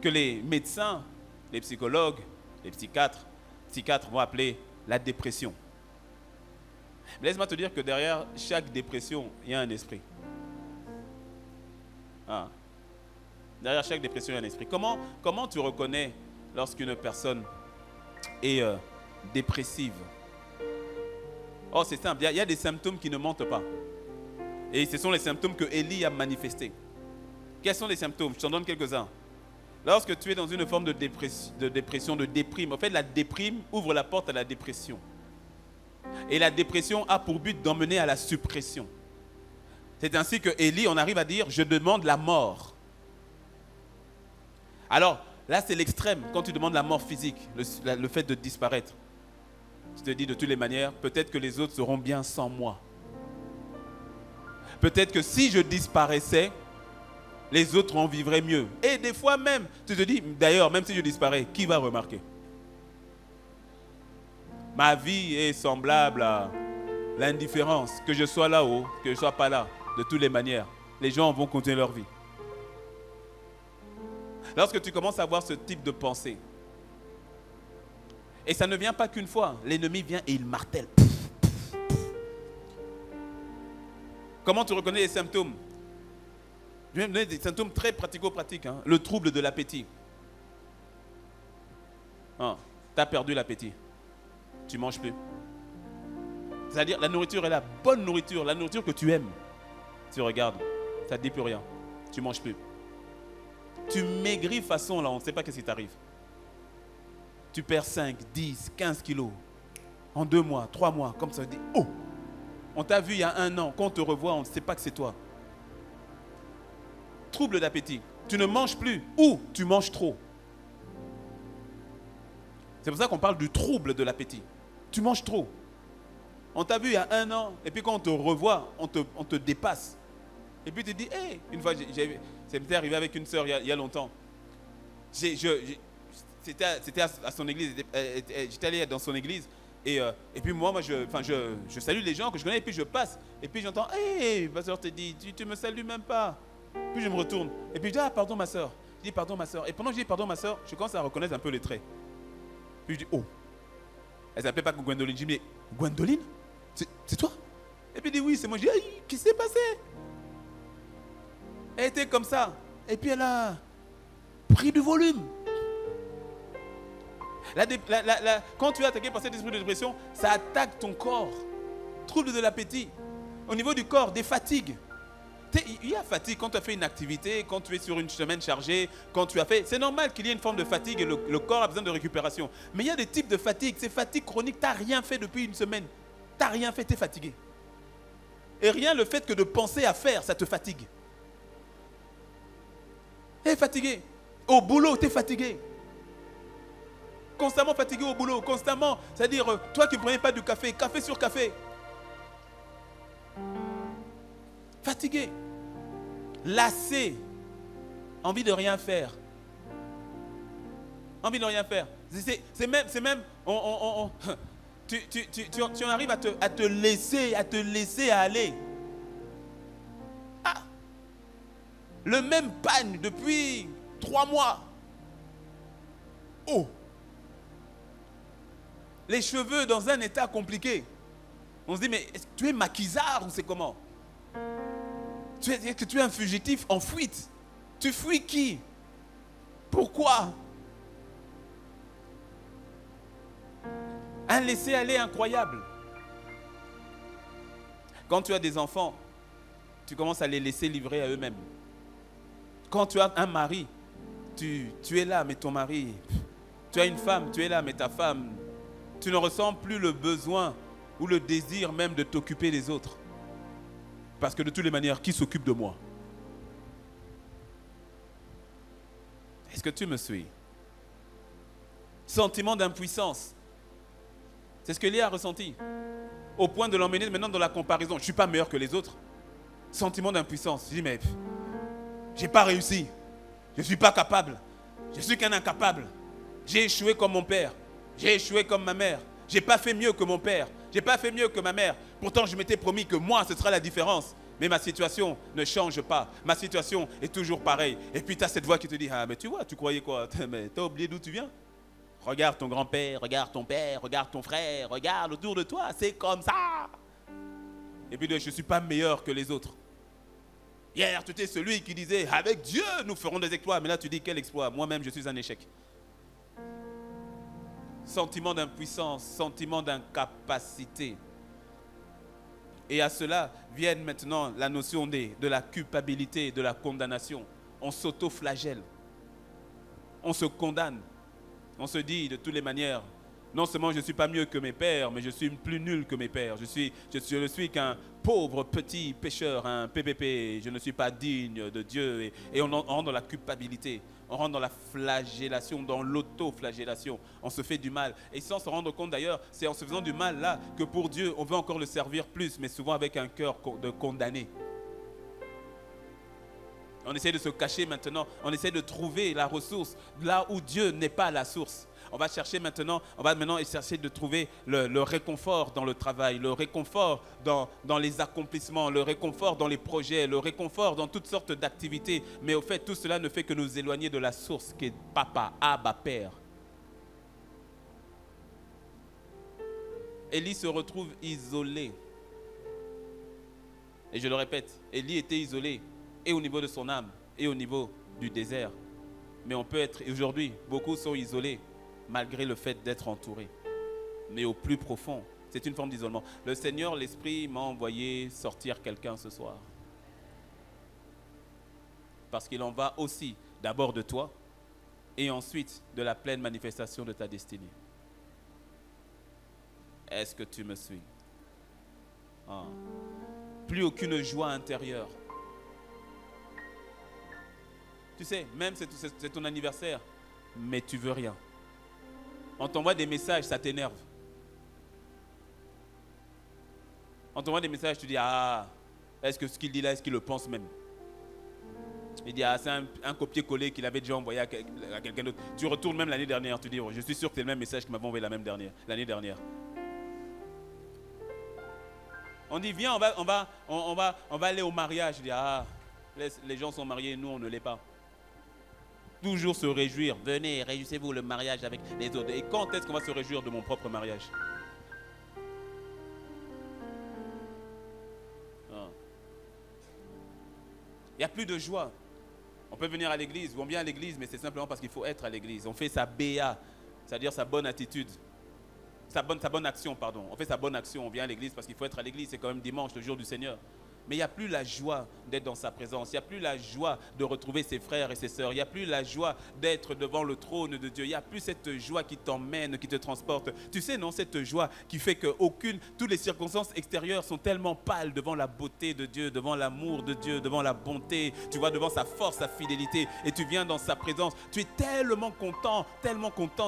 Que les médecins, les psychologues, les psychiatres vont appeler la dépression. Mais laisse-moi te dire que derrière chaque dépression, il y a un esprit. Ah. Derrière chaque dépression, il y a un esprit. Comment tu reconnais lorsqu'une personne est dépressive? Oh, c'est simple. Il y a des symptômes qui ne mentent pas. Et ce sont les symptômes que Élie a manifestés. Quels sont les symptômes? Je t'en donne quelques-uns. Lorsque tu es dans une forme de dépression, de déprime, en fait, la déprime ouvre la porte à la dépression. Et la dépression a pour but d'emmener à la suppression. C'est ainsi que Élie, on arrive à dire, je demande la mort. Alors, là, c'est l'extrême, quand tu demandes la mort physique, le fait de disparaître. Tu te dis de toutes les manières, peut-être que les autres seront bien sans moi. Peut-être que si je disparaissais, les autres en vivraient mieux. Et des fois même, tu te dis, d'ailleurs, même si je disparais, qui va remarquer? Ma vie est semblable à l'indifférence. Que je sois là-haut, que je ne sois pas là. De toutes les manières, les gens vont continuer leur vie. Lorsque tu commences à avoir ce type de pensée, et ça ne vient pas qu'une fois, l'ennemi vient et il martèle. Comment tu reconnais les symptômes? Je vais vous donner des symptômes très pratico-pratiques. Hein. Le trouble de l'appétit. Ah, tu as perdu l'appétit. Tu ne manges plus. C'est-à-dire la nourriture est la bonne nourriture, la nourriture que tu aimes. Tu regardes, ça ne te dit plus rien. Tu ne manges plus. Tu maigris façon là, on ne sait pas ce qui t'arrive. Tu perds 5, 10, 15 kilos. En 2 mois, 3 mois, comme ça, on dit, oh, on t'a vu il y a 1 an, quand on te revoit, on ne sait pas que c'est toi. Trouble d'appétit. Tu ne manges plus ou tu manges trop. C'est pour ça qu'on parle du trouble de l'appétit. Tu manges trop. On t'a vu il y a 1 an et puis quand on te revoit, on te dépasse. Et puis tu te dis, hey, une fois, ça m'était arrivé avec une sœur il y a longtemps. C'était à son église, j'étais allé dans son église et puis moi je salue les gens que je connais et puis je passe. Et puis j'entends, hey, ma soeur te dit, tu me salues même pas. Puis je me retourne. Et puis je dis, ah, pardon ma soeur. Je dis, pardon ma soeur. Et pendant que je dis, pardon ma soeur, je commence à reconnaître un peu les traits. Puis je dis, oh. Elle ne s'appelait pas Gwendoline. Je dis, mais Gwendoline? C'est toi? Et puis elle dit, oui, c'est moi. Je dis, hey, qu'est-ce qui s'est passé? Elle était comme ça. Et puis elle a pris du volume. Quand tu es attaqué par cet esprit de dépression, ça attaque ton corps. Trouble de l'appétit. Au niveau du corps, des fatigues. Il y a fatigue quand tu as fait une activité, quand tu es sur une semaine chargée, quand tu as fait... C'est normal qu'il y ait une forme de fatigue et le corps a besoin de récupération. Mais il y a des types de fatigue. C'est fatigue chronique. Tu n'as rien fait depuis une semaine. Tu n'as rien fait, tu es fatigué. Et rien le fait que de penser à faire, ça te fatigue. Tu es fatigué. Au boulot, tu es fatigué. Constamment fatigué au boulot, constamment. C'est-à-dire, toi qui ne prenais pas du café, café sur café. Fatigué. Lassé. Envie de rien faire. Envie de rien faire. C'est même tu en arrives à te laisser aller. Ah. Le même pagne depuis 3 mois. Oh. Les cheveux dans un état compliqué. On se dit, mais est-ce que tu es maquisard ou c'est comment? Est-ce que tu es un fugitif en fuite? Tu fuis qui? Pourquoi? Un laisser-aller incroyable. Quand tu as des enfants, tu commences à les laisser livrer à eux-mêmes. Quand tu as un mari, tu es là, mais ton mari, Tu as une femme, tu es là, mais ta femme, tu ne ressens plus le besoin ou le désir même de t'occuper des autres. Parce que de toutes les manières, qui s'occupe de moi? Est-ce que tu me suis? Sentiment d'impuissance. C'est ce que Léa a ressenti. Au point de l'emmener maintenant dans la comparaison. Je ne suis pas meilleur que les autres. Sentiment d'impuissance. Je dis, mais je n'ai pas réussi. Je ne suis pas capable. Je suis qu'un incapable. J'ai échoué comme mon père. J'ai échoué comme ma mère. Je n'ai pas fait mieux que mon père. Je n'ai pas fait mieux que ma mère. Pourtant, je m'étais promis que moi, ce sera la différence. Mais ma situation ne change pas. Ma situation est toujours pareille. Et puis, tu as cette voix qui te dit, ah, mais tu vois, tu croyais quoi? Mais tu as oublié d'où tu viens? Regarde ton grand-père, regarde ton père, regarde ton frère, regarde autour de toi, c'est comme ça. Et puis, je ne suis pas meilleur que les autres. Hier, tu étais celui qui disait, avec Dieu, nous ferons des exploits. Mais là, tu dis, quel exploit? Moi-même, je suis un échec. Sentiment d'impuissance, sentiment d'incapacité. Et à cela viennent maintenant la notion de la culpabilité, de la condamnation. On s'auto-flagelle. On se condamne. On se dit de toutes les manières, non seulement je ne suis pas mieux que mes pères, mais je suis plus nul que mes pères. Je ne suis qu'un pauvre petit pécheur, un PPP. Je ne suis pas digne de Dieu. Et on rentre dans la culpabilité. On rentre dans la flagellation, dans l'auto-flagellation. On se fait du mal. Et sans se rendre compte d'ailleurs, c'est en se faisant du mal là que pour Dieu, on veut encore le servir plus, mais souvent avec un cœur de condamné. On essaie de se cacher maintenant, on essaie de trouver la ressource là où Dieu n'est pas la source. On va maintenant chercher de trouver le réconfort dans le travail, le réconfort dans les accomplissements, le réconfort dans les projets, le réconfort dans toutes sortes d'activités. Mais au fait, tout cela ne fait que nous éloigner de la source qui est Papa, Abba, Père. Élie se retrouve isolé. Et je le répète, Élie était isolé. Et au niveau de son âme, et au niveau du désert. Mais on peut être, aujourd'hui, beaucoup sont isolés, malgré le fait d'être entourés. Mais au plus profond, c'est une forme d'isolement. Le Seigneur, l'Esprit, m'a envoyé sortir quelqu'un ce soir. Parce qu'il en va aussi, d'abord de toi, et ensuite de la pleine manifestation de ta destinée. Est-ce que tu me suis? Plus aucune joie intérieure. Tu sais, même c'est ton anniversaire, mais tu veux rien. On t'envoie des messages, ça t'énerve. On t'envoie des messages, tu dis, ah, est-ce que ce qu'il dit là, est-ce qu'il le pense même? Il dit, ah, c'est un copier-coller qu'il avait déjà envoyé à quelqu'un d'autre. Tu retournes même l'année dernière, tu dis, oh, je suis sûr que c'est le même message qu'il m'avait envoyé l'année dernière. On dit, viens, on va aller au mariage. Je dis, ah, les gens sont mariés, nous, on ne l'est pas. Toujours se réjouir. Venez, réjouissez-vous le mariage avec les autres. Et quand est-ce qu'on va se réjouir de mon propre mariage? Il n'y a plus de joie. On peut venir à l'église, ou on vient à l'église, mais c'est simplement parce qu'il faut être à l'église. On fait sa BA, c'est-à-dire sa bonne attitude. Sa bonne action, pardon. On fait sa bonne action, on vient à l'église parce qu'il faut être à l'église. C'est quand même dimanche, le jour du Seigneur. Mais il n'y a plus la joie d'être dans sa présence. Il n'y a plus la joie de retrouver ses frères et ses sœurs. Il n'y a plus la joie d'être devant le trône de Dieu. Il n'y a plus cette joie qui t'emmène, qui te transporte. Tu sais, non, cette joie qui fait que toutes les circonstances extérieures sont tellement pâles devant la beauté de Dieu, devant l'amour de Dieu, devant la bonté. Tu vois, devant sa force, sa fidélité. Et tu viens dans sa présence. Tu es tellement content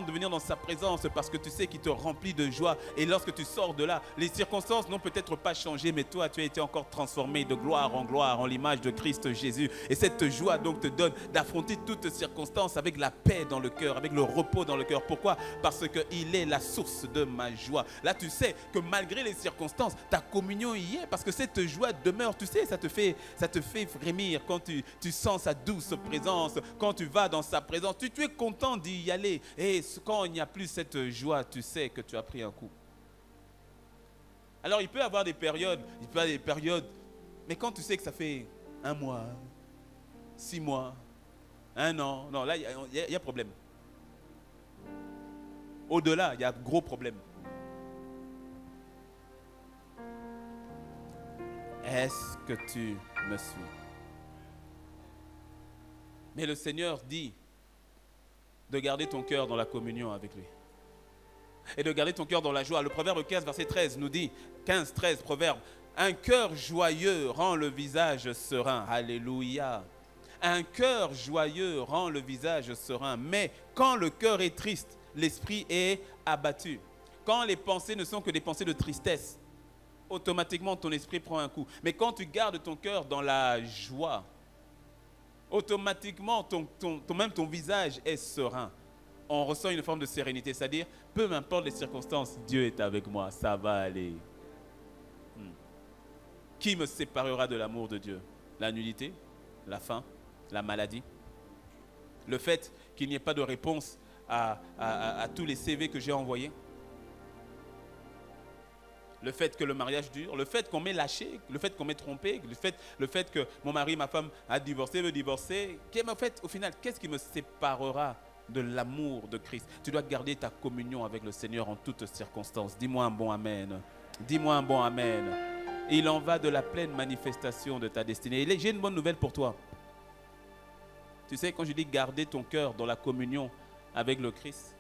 de venir dans sa présence parce que tu sais qu'il te remplit de joie. Et lorsque tu sors de là, les circonstances n'ont peut-être pas changé, mais toi, tu as été encore transformé de gloire en l'image de Christ Jésus. Et cette joie donc te donne d'affronter toutes circonstances avec la paix dans le cœur, avec le repos dans le cœur. Pourquoi? Parce qu'il est la source de ma joie. Là, tu sais que malgré les circonstances, ta communion y est parce que cette joie demeure. Tu sais, ça te fait frémir quand tu sens sa douce présence, quand tu vas dans sa présence. Tu es content d'y aller. Et quand il n'y a plus cette joie, tu sais que tu as pris un coup. Alors, il peut y avoir des périodes, mais quand tu sais que ça fait 1 mois, 6 mois, 1 an, non, là, il y a problème. Au-delà, il y a gros problème. Est-ce que tu me suis? Mais le Seigneur dit, de garder ton cœur dans la communion avec lui. Et de garder ton cœur dans la joie. Le proverbe 15, verset 13 nous dit, 15, 13, proverbe, un cœur joyeux rend le visage serein. Alléluia. Un cœur joyeux rend le visage serein. Mais quand le cœur est triste, l'esprit est abattu. Quand les pensées ne sont que des pensées de tristesse, automatiquement ton esprit prend un coup. Mais quand tu gardes ton cœur dans la joie, automatiquement même ton visage est serein. On ressent une forme de sérénité, c'est-à-dire, peu importe les circonstances, Dieu est avec moi, ça va aller. Qui me séparera de l'amour de Dieu? La nudité, la faim, la maladie, le fait qu'il n'y ait pas de réponse à tous les CV que j'ai envoyés, le fait que le mariage dure, le fait qu'on m'ait lâché, le fait qu'on m'ait trompé, le fait que mon mari, ma femme a divorcé, veut divorcer. En fait, au final, qu'est-ce qui me séparera de l'amour de Christ? Tu dois garder ta communion avec le Seigneur en toutes circonstances. Dis-moi un bon amen. Dis-moi un bon amen. Il en va de la pleine manifestation de ta destinée. Et j'ai une bonne nouvelle pour toi. Tu sais, quand je dis garder ton cœur dans la communion avec le Christ,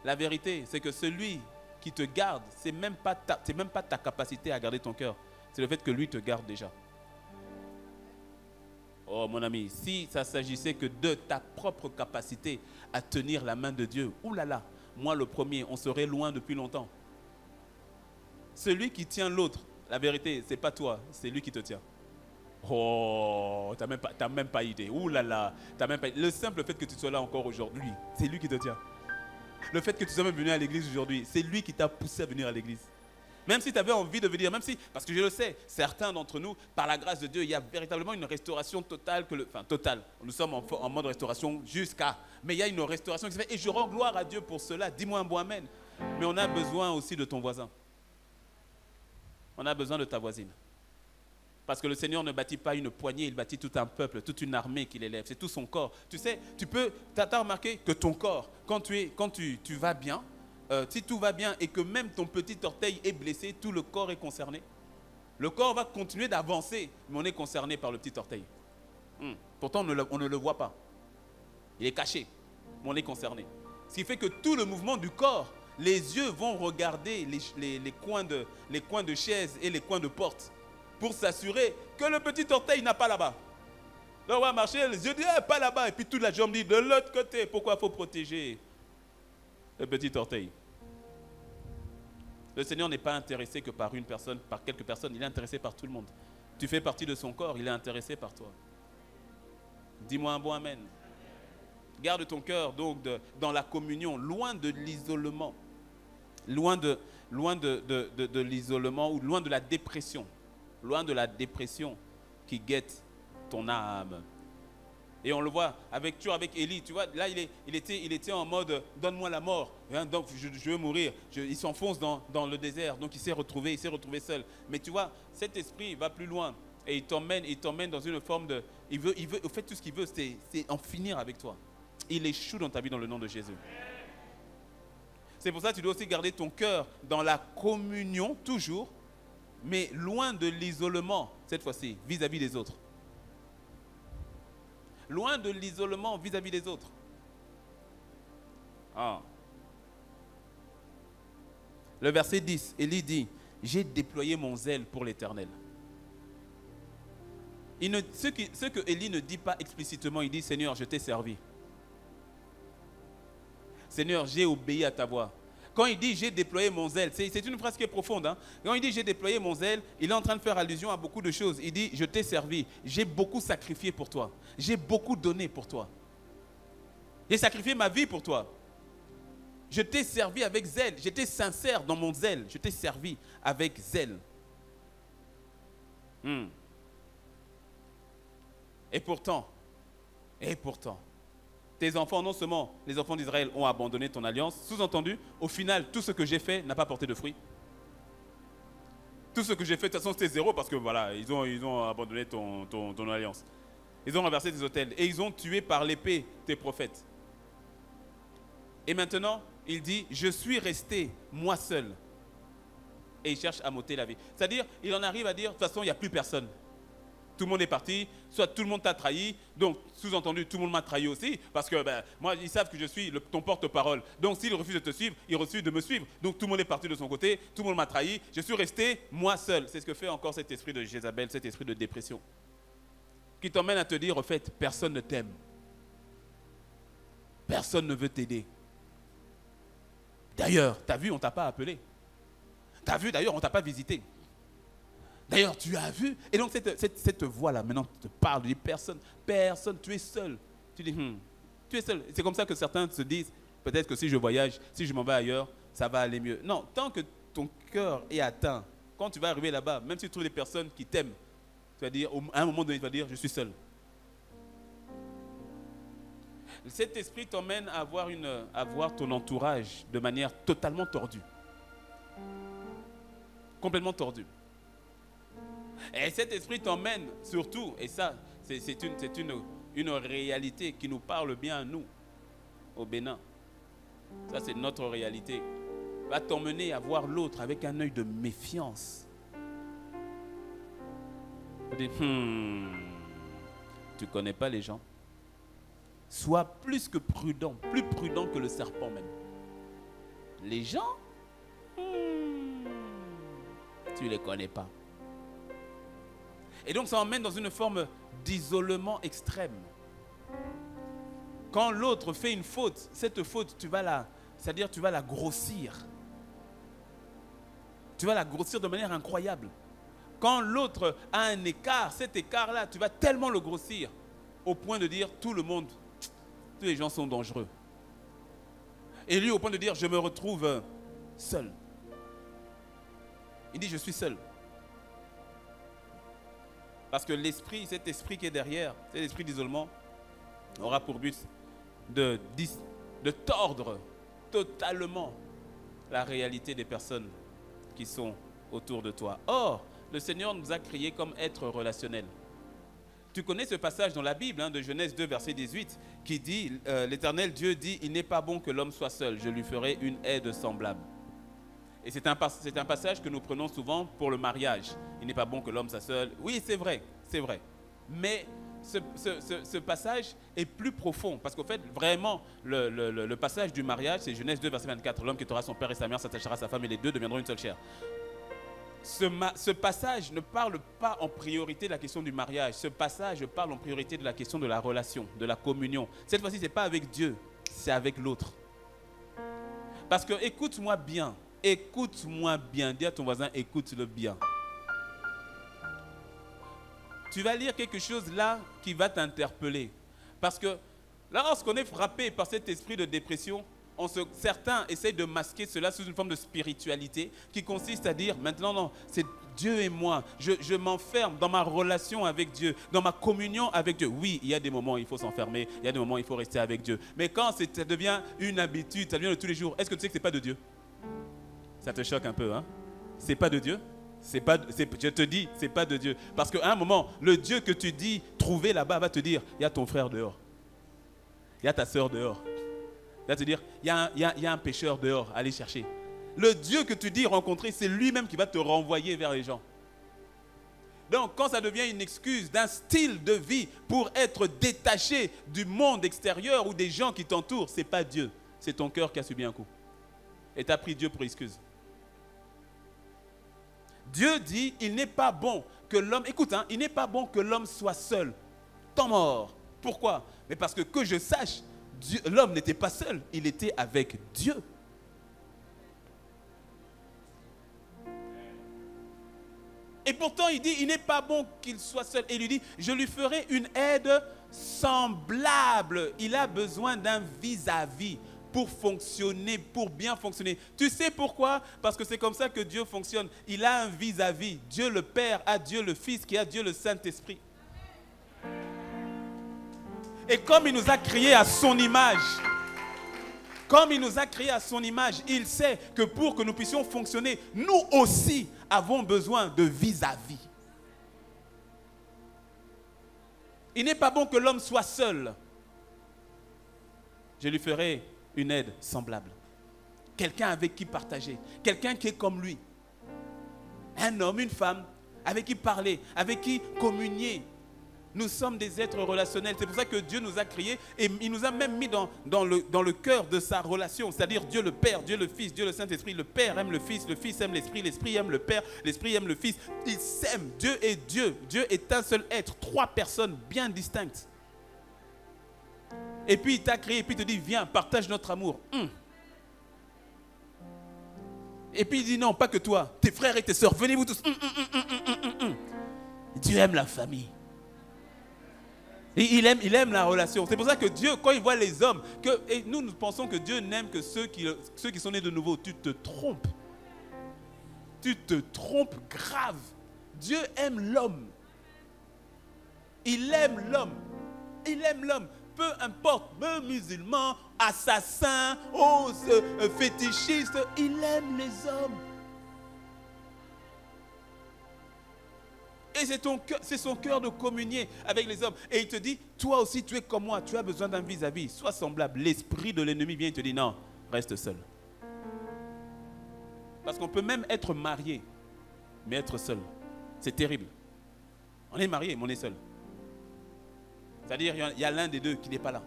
la vérité, c'est que celui qui te garde, ce n'est même pas ta capacité à garder ton cœur. C'est le fait que lui te garde déjà. Oh mon ami, si ça s'agissait que de ta propre capacité à tenir la main de Dieu, oulala, moi le premier, on serait loin depuis longtemps. Celui qui tient l'autre, la vérité, ce n'est pas toi, c'est lui qui te tient. Oh, tu n'as même pas idée. Oulala, le simple fait que tu sois là encore aujourd'hui, c'est lui qui te tient. Le fait que tu sois même venu à l'église aujourd'hui, c'est lui qui t'a poussé à venir à l'église. Même si tu avais envie de venir, même si, parce que je le sais, certains d'entre nous, par la grâce de Dieu, il y a véritablement une restauration totale, totale. Nous sommes en mode restauration jusqu'à, mais il y a une restauration qui se fait, et je rends gloire à Dieu pour cela. Dis-moi un bon amen. Mais on a besoin aussi de ton voisin. On a besoin de ta voisine. Parce que le Seigneur ne bâtit pas une poignée, il bâtit tout un peuple, toute une armée qu'il élève. C'est tout son corps. Tu sais, tu as remarqué que ton corps, quand tu vas bien, si tout va bien et que même ton petit orteil est blessé, tout le corps est concerné. Le corps va continuer d'avancer, mais on est concerné par le petit orteil. Pourtant, on ne le voit pas. Il est caché, mais on est concerné. Ce qui fait que tout le mouvement du corps, les yeux vont regarder les coins de chaises et les coins de porte pour s'assurer que le petit orteil n'a pas là-bas. Donc on va marcher, les yeux disent pas là-bas, et puis toute la jambe dit de l'autre côté. Pourquoi il faut protéger le petit orteil? Le Seigneur n'est pas intéressé que par une personne, par quelques personnes, il est intéressé par tout le monde. Tu fais partie de son corps, il est intéressé par toi. Dis-moi un bon amen. Garde ton cœur donc dans la communion, loin de l'isolement, loin de l'isolement ou loin de la dépression. Loin de la dépression qui guette ton âme. Et on le voit toujours avec Élie, tu vois, là il était en mode donne-moi la mort, hein, donc je veux mourir. Il s'enfonce dans le désert, donc il s'est retrouvé seul. Mais tu vois, cet esprit va plus loin et il t'emmène dans une forme de, il veut, au fait tout ce qu'il veut, c'est en finir avec toi. Il échoue dans ta vie dans le nom de Jésus. C'est pour ça que tu dois aussi garder ton cœur dans la communion toujours, mais loin de l'isolement, cette fois-ci, vis-à-vis des autres. Loin de l'isolement vis-à-vis des autres. Le verset 10, Élie dit, j'ai déployé mon zèle pour l'Éternel. Ce que Élie ne dit pas explicitement, il dit, Seigneur, je t'ai servi. Seigneur, j'ai obéi à ta voix. Quand il dit j'ai déployé mon zèle, c'est une phrase qui est profonde. Hein? Quand il dit j'ai déployé mon zèle, il est en train de faire allusion à beaucoup de choses. Il dit je t'ai servi, j'ai beaucoup sacrifié pour toi, j'ai beaucoup donné pour toi. J'ai sacrifié ma vie pour toi. Je t'ai servi avec zèle, j'étais sincère dans mon zèle, je t'ai servi avec zèle. Et pourtant, tes enfants, non seulement les enfants d'Israël ont abandonné ton alliance, sous-entendu, au final, tout ce que j'ai fait n'a pas porté de fruits. Tout ce que j'ai fait, de toute façon, c'était zéro parce que voilà, ils ont abandonné ton alliance. Ils ont renversé tes autels et ils ont tué par l'épée tes prophètes. Et maintenant, il dit, je suis resté moi seul. Et il cherche à m'ôter la vie. C'est-à-dire, il en arrive à dire, de toute façon, il n'y a plus personne. tout le monde est parti, soit tout le monde t'a trahi, donc sous-entendu, tout le monde m'a trahi aussi, parce que moi, ils savent que je suis ton porte-parole. Donc s'ils refusent de te suivre, ils refusent de me suivre. Donc tout le monde est parti de son côté, tout le monde m'a trahi, je suis resté moi seul. C'est ce que fait encore cet esprit de Jézabel, cet esprit de dépression, qui t'emmène à te dire, au fait, personne ne t'aime. Personne ne veut t'aider. D'ailleurs, tu as vu, on ne t'a pas appelé. Tu as vu, d'ailleurs, on ne t'a pas visité. D'ailleurs, tu as vu. Et donc, cette voix-là, maintenant, te parle, tu dis personne, tu es seul. Tu dis, tu es seul. C'est comme ça que certains se disent, peut-être que si je voyage, si je m'en vais ailleurs, ça va aller mieux. Non, tant que ton cœur est atteint, quand tu vas arriver là-bas, même si tu trouves des personnes qui t'aiment, tu vas dire, à un moment donné, tu vas dire, je suis seul. Cet esprit t'emmène à voir ton entourage de manière totalement tordue. Complètement tordue. Et cet esprit t'emmène surtout, et ça, c'est une réalité qui nous parle bien à nous, au Bénin. Ça, c'est notre réalité. Va t'emmener à voir l'autre avec un œil de méfiance. Tu dis, tu ne connais pas les gens. Sois plus que prudent, plus prudent que le serpent même. Les gens, tu ne les connais pas. Et donc ça emmène dans une forme d'isolement extrême. Quand l'autre fait une faute, cette faute, c'est-à-dire tu vas la grossir. Tu vas la grossir de manière incroyable. Quand l'autre a un écart, cet écart-là, tu vas tellement le grossir au point de dire tout le monde, tous les gens sont dangereux. Et lui au point de dire je me retrouve seul. Il dit je suis seul. Parce que cet esprit qui est derrière, cet esprit d'isolement, aura pour but de tordre totalement la réalité des personnes qui sont autour de toi. Or, le Seigneur nous a créés comme êtres relationnels. Tu connais ce passage dans la Bible, de Genèse 2, verset 18, qui dit, l'Éternel Dieu dit, il n'est pas bon que l'homme soit seul, je lui ferai une aide semblable. Et c'est un passage que nous prenons souvent pour le mariage. Il n'est pas bon que l'homme soit seul. Oui, c'est vrai, c'est vrai. Mais ce passage est plus profond. Parce qu'au fait, vraiment, le passage du mariage, c'est Genèse 2, verset 24. L'homme quittera son père et sa mère, s'attachera à sa femme et les deux deviendront une seule chair. Ce passage ne parle pas en priorité de la question du mariage. Ce passage parle en priorité de la question de la relation, de la communion. Cette fois-ci, ce n'est pas avec Dieu, c'est avec l'autre. Parce que, écoute-moi bien, dis à ton voisin, écoute-le bien. Tu vas lire quelque chose là qui va t'interpeller. Parce que lorsqu'on est frappé par cet esprit de dépression, certains essayent de masquer cela sous une forme de spiritualité qui consiste à dire, maintenant non, c'est Dieu et moi. Je m'enferme dans ma relation avec Dieu, dans ma communion avec Dieu. Oui, il y a des moments où il faut s'enfermer, il y a des moments où il faut rester avec Dieu. Mais quand ça devient une habitude, ça devient de tous les jours, est-ce que tu sais que ce n'est pas de Dieu? Ça te choque un peu, hein? C'est pas de Dieu? Je te dis, c'est pas de Dieu. Parce qu'à un moment, le Dieu que tu dis trouver là-bas va te dire, il y a ton frère dehors. Il y a ta soeur dehors. Il va te dire, il y a un pécheur dehors, allez chercher. Le Dieu que tu dis rencontrer, c'est lui-même qui va te renvoyer vers les gens. Donc, quand ça devient une excuse d'un style de vie pour être détaché du monde extérieur ou des gens qui t'entourent, ce n'est pas Dieu. C'est ton cœur qui a subi un coup. Et tu as pris Dieu pour excuse. Dieu dit, il n'est pas bon que l'homme, écoute, il n'est pas bon que l'homme soit seul, tant mort. Pourquoi? Mais parce que je sache, l'homme n'était pas seul, il était avec Dieu. Et pourtant, il dit, il n'est pas bon qu'il soit seul. Et il lui dit, je lui ferai une aide semblable. Il a besoin d'un vis-à-vis pour fonctionner, pour bien fonctionner. Tu sais pourquoi? Parce que c'est comme ça que Dieu fonctionne. Il a un vis-à-vis. Dieu le Père a Dieu le Fils, qui a Dieu le Saint-Esprit. Et comme il nous a créés à son image, il sait que pour que nous puissions fonctionner, nous aussi avons besoin de vis-à-vis. Il n'est pas bon que l'homme soit seul. Je lui ferai une aide semblable. Quelqu'un avec qui partager. Quelqu'un qui est comme lui. Un homme, une femme, avec qui parler, avec qui communier. Nous sommes des êtres relationnels. C'est pour ça que Dieu nous a créés et il nous a même mis dans le cœur de sa relation. C'est-à-dire Dieu le Père, Dieu le Fils, Dieu le Saint-Esprit. Le Père aime le Fils aime l'Esprit, l'Esprit aime le Père, l'Esprit aime le Fils. Ils s'aiment. Dieu est Dieu. Dieu est un seul être. 3 personnes bien distinctes. Et puis il t'a créé et puis il te dit, viens, partage notre amour. Et puis il dit, non, pas que toi, tes frères et tes sœurs, venez-vous tous. Dieu aime la famille. Et il aime la relation. C'est pour ça que Dieu, quand il voit les hommes, et nous pensons que Dieu n'aime que ceux qui sont nés de nouveau. Tu te trompes. Tu te trompes grave. Dieu aime l'homme. Il aime l'homme. Il aime l'homme. Peu importe, musulman, assassin, fétichiste, il aime les hommes. Et c'est son cœur de communier avec les hommes. Et il te dit, toi aussi tu es comme moi, tu as besoin d'un vis-à-vis, sois semblable. L'esprit de l'ennemi vient et te dit, non, reste seul. Parce qu'on peut même être marié, mais être seul. C'est terrible. On est marié, mais on est seul. C'est-à-dire, il y a l'un des deux qui n'est pas là.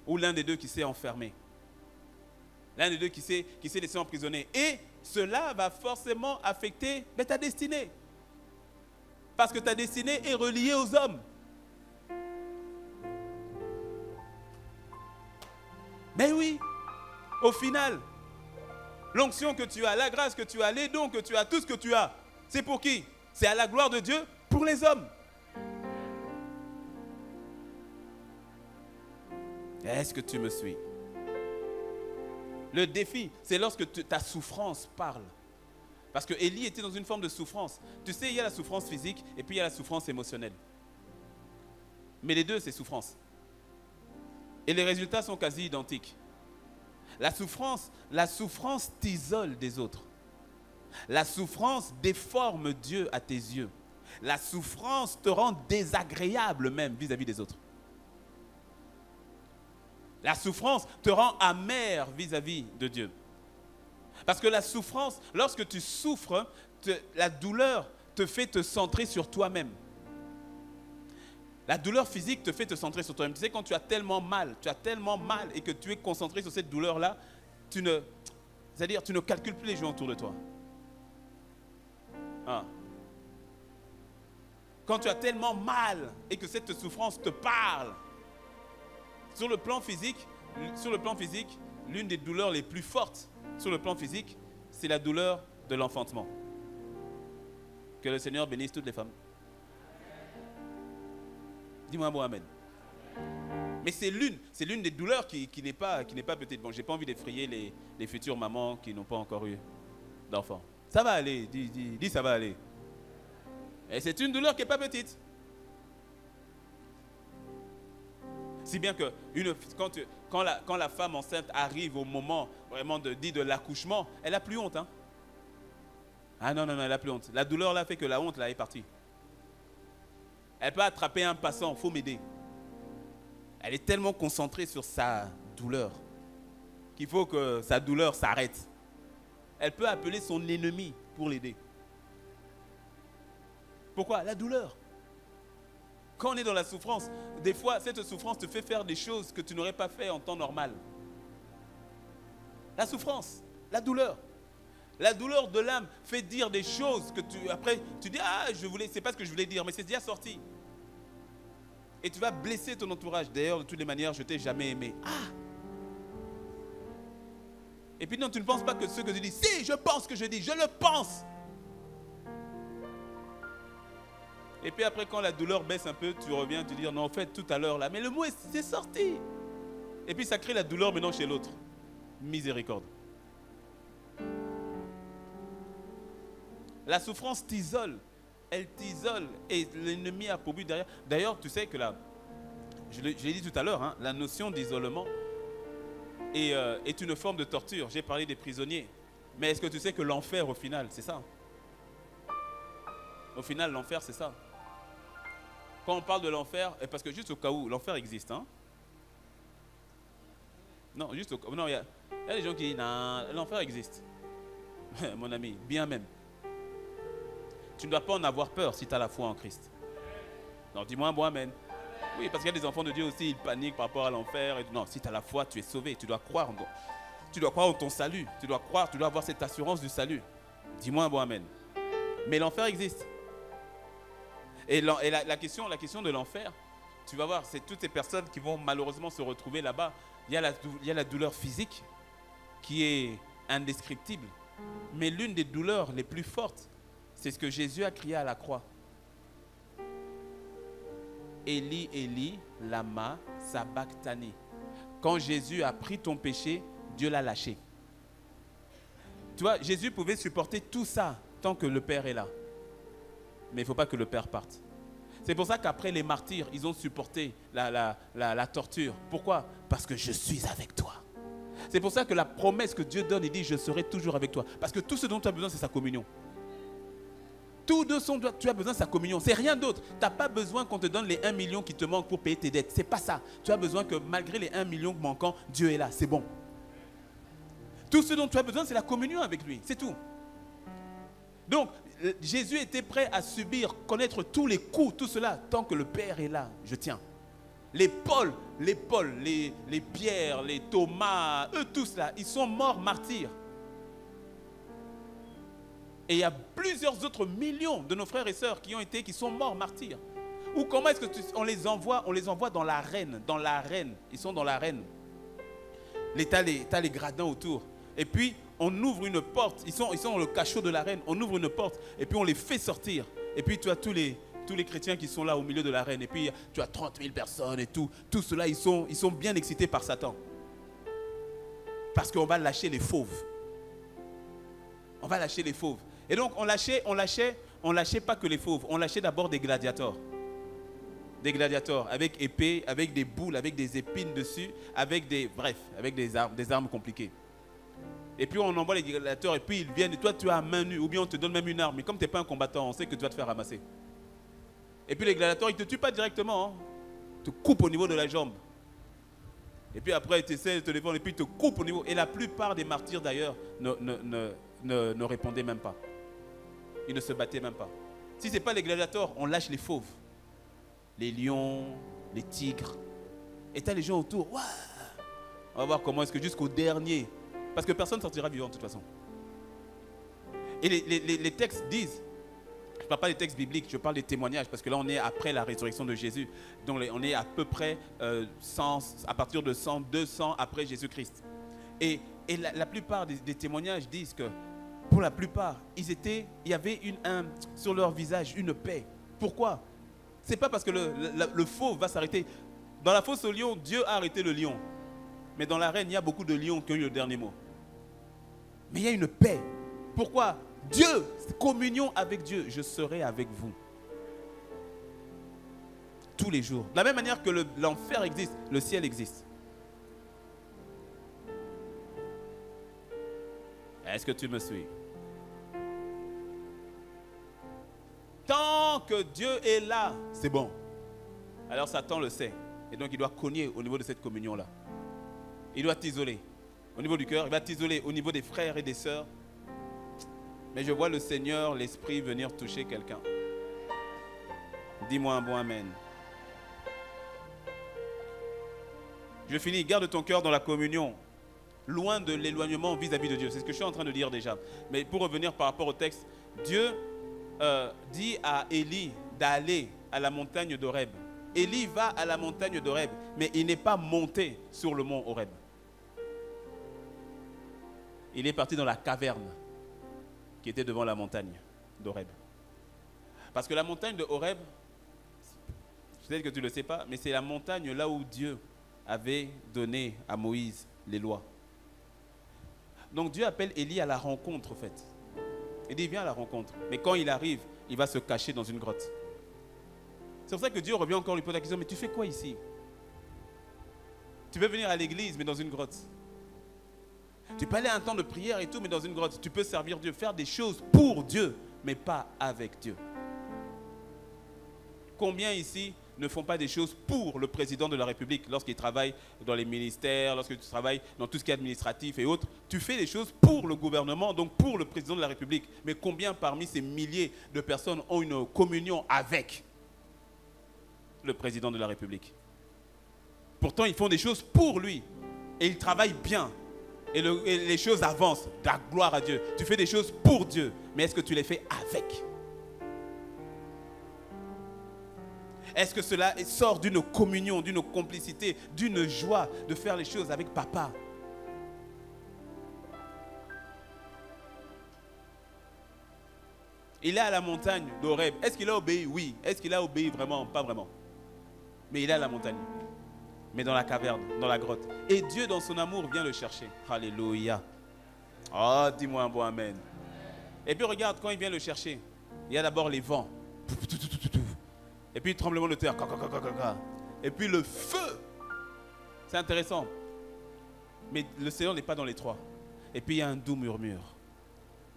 Ou l'un des deux qui s'est enfermé. L'un des deux qui s'est laissé emprisonner. Et cela va forcément affecter ta destinée. Parce que ta destinée est reliée aux hommes. Mais oui, au final, l'onction que tu as, la grâce que tu as, les dons que tu as, tout ce que tu as, c'est pour qui? C'est à la gloire de Dieu pour les hommes. Est-ce que tu me suis? Le défi, c'est lorsque ta souffrance parle. Parce que Élie était dans une forme de souffrance. Tu sais, il y a la souffrance physique et puis il y a la souffrance émotionnelle. Mais les deux, c'est souffrance. Et les résultats sont quasi identiques. La souffrance t'isole des autres. La souffrance déforme Dieu à tes yeux. La souffrance te rend désagréable même vis-à-vis des autres. La souffrance te rend amer vis-à-vis de Dieu. Parce que la souffrance, lorsque tu souffres, la douleur te fait te centrer sur toi-même. La douleur physique te fait te centrer sur toi-même. Tu sais, quand tu as tellement mal et que tu es concentré sur cette douleur-là, c'est-à-dire tu ne calcules plus les gens autour de toi. Quand tu as tellement mal et que cette souffrance te parle, sur le plan physique, l'une des douleurs les plus fortes sur le plan physique, c'est la douleur de l'enfantement. Que le Seigneur bénisse toutes les femmes. Dis-moi un mot, amen. Mais c'est l'une des douleurs qui n'est pas peut-être... Bon, je n'ai pas envie d'effrayer les futures mamans qui n'ont pas encore eu d'enfants. Ça va aller, dis ça va aller. Et c'est une douleur qui n'est pas petite. Si bien que quand la femme enceinte arrive au moment vraiment de l'accouchement, elle n'a plus honte. Hein? Ah non, elle n'a plus honte. La douleur là fait que la honte là est partie. Elle peut attraper un passant, il faut m'aider. Elle est tellement concentrée sur sa douleur qu'il faut que sa douleur s'arrête. Elle peut appeler son ennemi pour l'aider. Pourquoi? La douleur. Quand on est dans la souffrance, des fois, cette souffrance te fait faire des choses que tu n'aurais pas fait en temps normal. La souffrance, la douleur. La douleur de l'âme fait dire des choses que après, tu dis, ah, c'est pas ce que je voulais dire, mais c'est déjà sorti. Et tu vas blesser ton entourage. D'ailleurs, de toutes les manières, je t'ai jamais aimé. Ah! Et puis non, tu ne penses pas que ce que tu dis, si, je pense que je dis, je le pense. Et puis après, quand la douleur baisse un peu, tu reviens, tu dis, non, en fait, tout à l'heure là, mais le mot, c'est sorti. Et puis ça crée la douleur maintenant chez l'autre. Miséricorde. La souffrance t'isole. Elle t'isole. Et l'ennemi a pour but derrière. D'ailleurs, tu sais que là, je l'ai dit tout à l'heure, hein, la notion d'isolement est une forme de torture. J'ai parlé des prisonniers. Mais est-ce que tu sais que l'enfer, au final, c'est ça? Au final, l'enfer, c'est ça. Quand on parle de l'enfer, parce que juste au cas où, l'enfer existe. Hein? Non, juste au cas où. Non, il y a des gens qui disent, non, l'enfer existe. Mon ami, bien même. Tu ne dois pas en avoir peur si tu as la foi en Christ. Non, dis-moi un bon amen. Oui, parce qu'il y a des enfants de Dieu aussi, ils paniquent par rapport à l'enfer. Non, si tu as la foi, tu es sauvé. Tu dois croire en ton salut. Tu dois croire, tu dois avoir cette assurance du salut. Dis-moi un bon amen. Mais l'enfer existe. Et la question de l'enfer, tu vas voir, c'est toutes ces personnes qui vont malheureusement se retrouver là-bas. Il y a la douleur physique qui est indescriptible. Mais l'une des douleurs les plus fortes, c'est ce que Jésus a crié à la croix. Eli, Eli, lama sabachthani. Quand Jésus a pris ton péché, Dieu l'a lâché. Tu vois, Jésus pouvait supporter tout ça tant que le Père est là. Mais il ne faut pas que le Père parte. C'est pour ça qu'après les martyrs, ils ont supporté la torture. Pourquoi? Parce que je suis avec toi. C'est pour ça que la promesse que Dieu donne, il dit, je serai toujours avec toi. Parce que tout ce dont tu as besoin, c'est sa communion. Tout ce dont tu as besoin, c'est sa communion. C'est rien d'autre. Tu n'as pas besoin qu'on te donne les 1 million qui te manquent pour payer tes dettes. Ce n'est pas ça. Tu as besoin que malgré les 1 million manquants, Dieu est là. C'est bon. Tout ce dont tu as besoin, c'est la communion avec lui. C'est tout. Donc, Jésus était prêt à subir, connaître tous les coups, tout cela, tant que le Père est là. Je tiens. Les Paul, les Pierre, les Thomas, eux tous là, ils sont morts martyrs. Et il y a plusieurs autres millions de nos frères et sœurs qui sont morts martyrs. Ou comment est-ce que on les envoie dans l'arène, ils sont dans l'arène. Tu as les gradins autour. Et puis, on ouvre une porte, ils sont dans le cachot de l'arène, on ouvre une porte, et puis on les fait sortir. Et puis tu as tous les chrétiens qui sont là au milieu de l'arène, et puis tu as 30 000 personnes et tout. Tout cela, ils sont bien excités par Satan. Parce qu'on va lâcher les fauves. On va lâcher les fauves. Et donc, on lâchait pas que les fauves, on lâchait d'abord des gladiateurs. Des gladiateurs avec épée, avec des boules, avec des épines dessus, avec des armes compliquées. Et puis on envoie les gladiateurs et puis ils viennent et toi tu as main nue ou bien on te donne même une arme. Mais comme tu n'es pas un combattant, on sait que tu vas te faire ramasser. Et puis les gladiateurs, ils ne te tuent pas directement. Hein. Ils te coupent au niveau de la jambe. Et puis après, ils essaient de te défendre et puis ils te coupent au niveau. Et la plupart des martyrs d'ailleurs ne répondaient même pas. Ils ne se battaient même pas. Si ce n'est pas les gladiateurs, on lâche les fauves. Les lions, les tigres. Et tu as les gens autour. Ouah, on va voir comment est-ce que jusqu'au dernier. Parce que personne ne sortira vivant de toute façon. Et les textes disent, je ne parle pas des textes bibliques, je parle des témoignages, parce que là on est après la résurrection de Jésus. Donc on est à peu près à partir de 100, 200 après Jésus-Christ. Et la plupart des témoignages disent que, pour la plupart, il y avait sur leur visage une paix. Pourquoi? Ce n'est pas parce que le fauve va s'arrêter. Dans la fosse au lion, Dieu a arrêté le lion. Mais dans l'arène, il y a beaucoup de lions qui ont eu le dernier mot. Mais il y a une paix. Pourquoi? Dieu, communion avec Dieu, je serai avec vous. Tous les jours. De la même manière que l'enfer existe, le ciel existe. Est-ce que tu me suis? Tant que Dieu est là, c'est bon. Alors Satan le sait. Et donc il doit cogner au niveau de cette communion-là. Il doit t'isoler. Au niveau du cœur, il va t'isoler au niveau des frères et des sœurs. Mais je vois le Seigneur, l'Esprit venir toucher quelqu'un. Dis-moi un bon amen. Je finis. Garde ton cœur dans la communion. Loin de l'éloignement vis-à-vis de Dieu. C'est ce que je suis en train de dire déjà. Mais pour revenir par rapport au texte, Dieu dit à Élie d'aller à la montagne d'Horeb. Élie va à la montagne d'Horeb, mais il n'est pas monté sur le mont Horeb. Il est parti dans la caverne qui était devant la montagne d'Horeb. Parce que la montagne de Horeb, peut-être que tu ne le sais pas, mais c'est la montagne là où Dieu avait donné à Moïse les lois. Donc Dieu appelle Élie à la rencontre en fait. Il dit viens à la rencontre. Mais quand il arrive, il va se cacher dans une grotte. C'est pour ça que Dieu revient encore lui poser la question, mais tu fais quoi ici? Tu peux venir à l'église, mais dans une grotte. Tu peux aller à un temps de prière et tout, mais dans une grotte. Tu peux servir Dieu, faire des choses pour Dieu, mais pas avec Dieu. Combien ici ne font pas des choses pour le président de la République. Lorsqu'il travaille dans les ministères, lorsque tu travailles dans tout ce qui est administratif et autres, tu fais des choses pour le gouvernement, donc pour le président de la République. Mais combien parmi ces milliers de personnes ont une communion avec le président de la République? Pourtant, ils font des choses pour lui. Et ils travaillent bien. Et les choses avancent. La gloire à Dieu. Tu fais des choses pour Dieu. Mais est-ce que tu les fais avec? Est-ce que cela sort d'une communion, d'une complicité, d'une joie de faire les choses avec papa? Il est à la montagne d'Horeb. Est-ce qu'il a obéi? Oui. Est-ce qu'il a obéi vraiment? Pas vraiment. Mais il est à la montagne. Mais dans la caverne, dans la grotte. Et Dieu, dans son amour, vient le chercher. Alléluia. Oh, dis-moi un bon amen. Et puis regarde, quand il vient le chercher, il y a d'abord les vents. Et puis le tremblement de terre. Et puis le feu. C'est intéressant. Mais le Seigneur n'est pas dans les trois. Et puis il y a un doux murmure.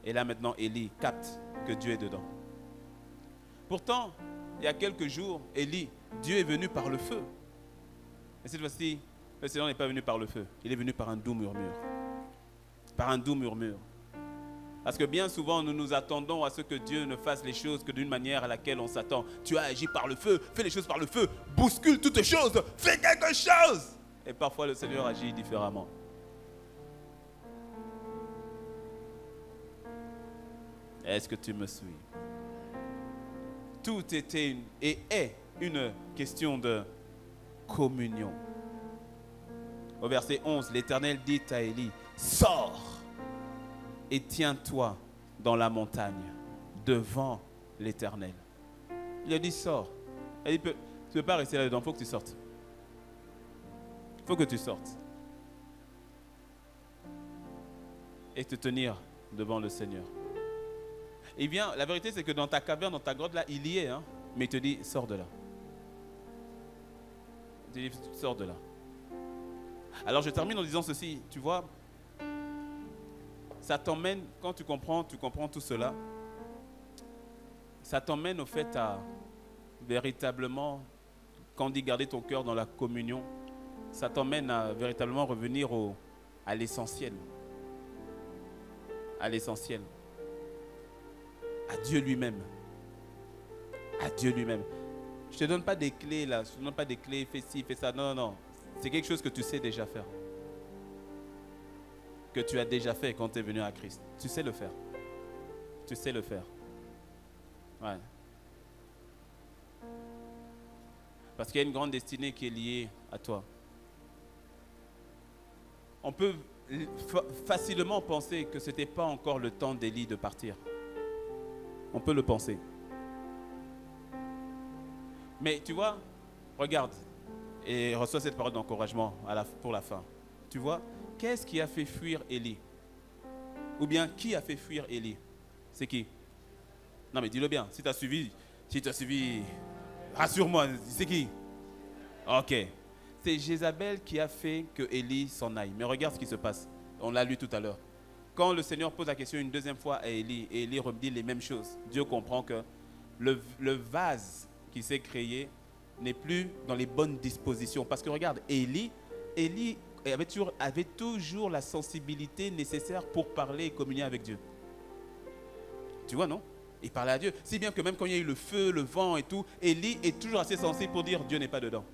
Et là maintenant, Élie capte que Dieu est dedans. Pourtant, il y a quelques jours, Élie, Dieu est venu par le feu. Et cette fois-ci, le Seigneur n'est pas venu par le feu. Il est venu par un doux murmure. Par un doux murmure. Parce que bien souvent, nous nous attendons à ce que Dieu ne fasse les choses que d'une manière à laquelle on s'attend. Tu as agi par le feu, fais les choses par le feu, bouscule toutes choses, fais quelque chose. Et parfois, le Seigneur agit différemment. Est-ce que tu me suis? Tout était et est une question de communion. Au verset 11, l'Éternel dit à Élie, sors et tiens-toi dans la montagne devant l'Éternel. Il a dit sors. Il a dit, tu ne peux pas rester là-dedans, il faut que tu sortes. Il faut que tu sortes. Et te tenir devant le Seigneur. Et bien, la vérité c'est que dans ta caverne, dans ta grotte là, il y est, hein, mais il te dit sors de là. Il te dit sors de là. Alors je termine en disant ceci, tu vois, ça t'emmène, quand tu comprends tout cela, ça t'emmène au fait à véritablement, quand on dit garder ton cœur dans la communion, ça t'emmène à véritablement revenir à l'essentiel. À l'essentiel. À Dieu lui-même. À Dieu lui-même. Je ne te donne pas des clés là, je ne te donne pas des clés, fais ci, fais ça. Non, non, non. C'est quelque chose que tu sais déjà faire. Que tu as déjà fait quand tu es venu à Christ. Tu sais le faire. Tu sais le faire. Ouais. Parce qu'il y a une grande destinée qui est liée à toi. On peut facilement penser que ce n'était pas encore le temps d'Élie de partir. On peut le penser. Mais tu vois, regarde et reçois cette parole d'encouragement pour la fin. Tu vois, qu'est-ce qui a fait fuir Élie? Ou bien qui a fait fuir Élie? C'est qui? Non mais dis-le bien, si tu as suivi, rassure-moi, c'est qui? Ok. C'est Jézabel qui a fait que Élie s'en aille. Mais regarde ce qui se passe. On l'a lu tout à l'heure. Quand le Seigneur pose la question une deuxième fois à Élie, et Élie redit les mêmes choses, Dieu comprend que le vase qui s'est créé n'est plus dans les bonnes dispositions. Parce que regarde, Élie avait toujours la sensibilité nécessaire pour parler et communier avec Dieu. Tu vois, non? Il parlait à Dieu. Si bien que même quand il y a eu le feu, le vent et tout, Élie est toujours assez sensible pour dire Dieu n'est pas dedans.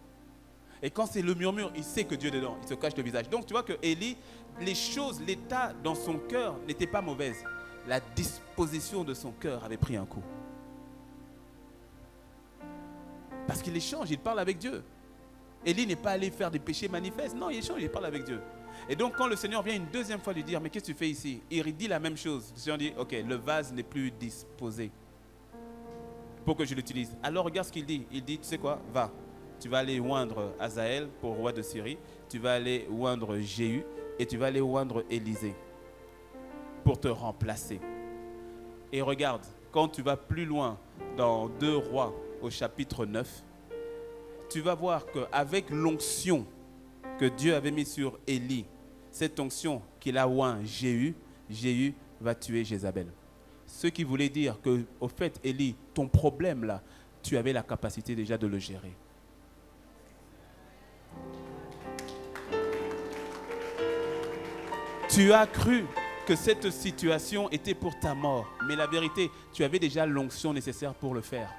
Et quand c'est le murmure, il sait que Dieu est dedans. Il se cache le visage. Donc tu vois que Élie, les choses, l'état dans son cœur n'était pas mauvaise. La disposition de son cœur avait pris un coup. Parce qu'il échange, il parle avec Dieu. Élie n'est pas allé faire des péchés manifestes. Non, il échange, il parle avec Dieu. Et donc quand le Seigneur vient une deuxième fois lui dire, mais qu'est-ce que tu fais ici? Il dit la même chose. Le Seigneur dit, ok, le vase n'est plus disposé pour que je l'utilise. Alors regarde ce qu'il dit. Il dit, tu sais quoi, va. Tu vas aller oindre Hazaël pour roi de Syrie. Tu vas aller oindre Jéhu. Et tu vas aller oindre Élisée pour te remplacer. Et regarde, quand tu vas plus loin dans 2 Rois au chapitre 9, tu vas voir qu'avec l'onction que Dieu avait mise sur Élie, cette onction qu'il a oint Jéhu, Jéhu va tuer Jézabel. Ce qui voulait dire que, au fait, Élie, ton problème là, tu avais la capacité déjà de le gérer. Tu as cru que cette situation était pour ta mort. Mais la vérité, tu avais déjà l'onction nécessaire pour le faire.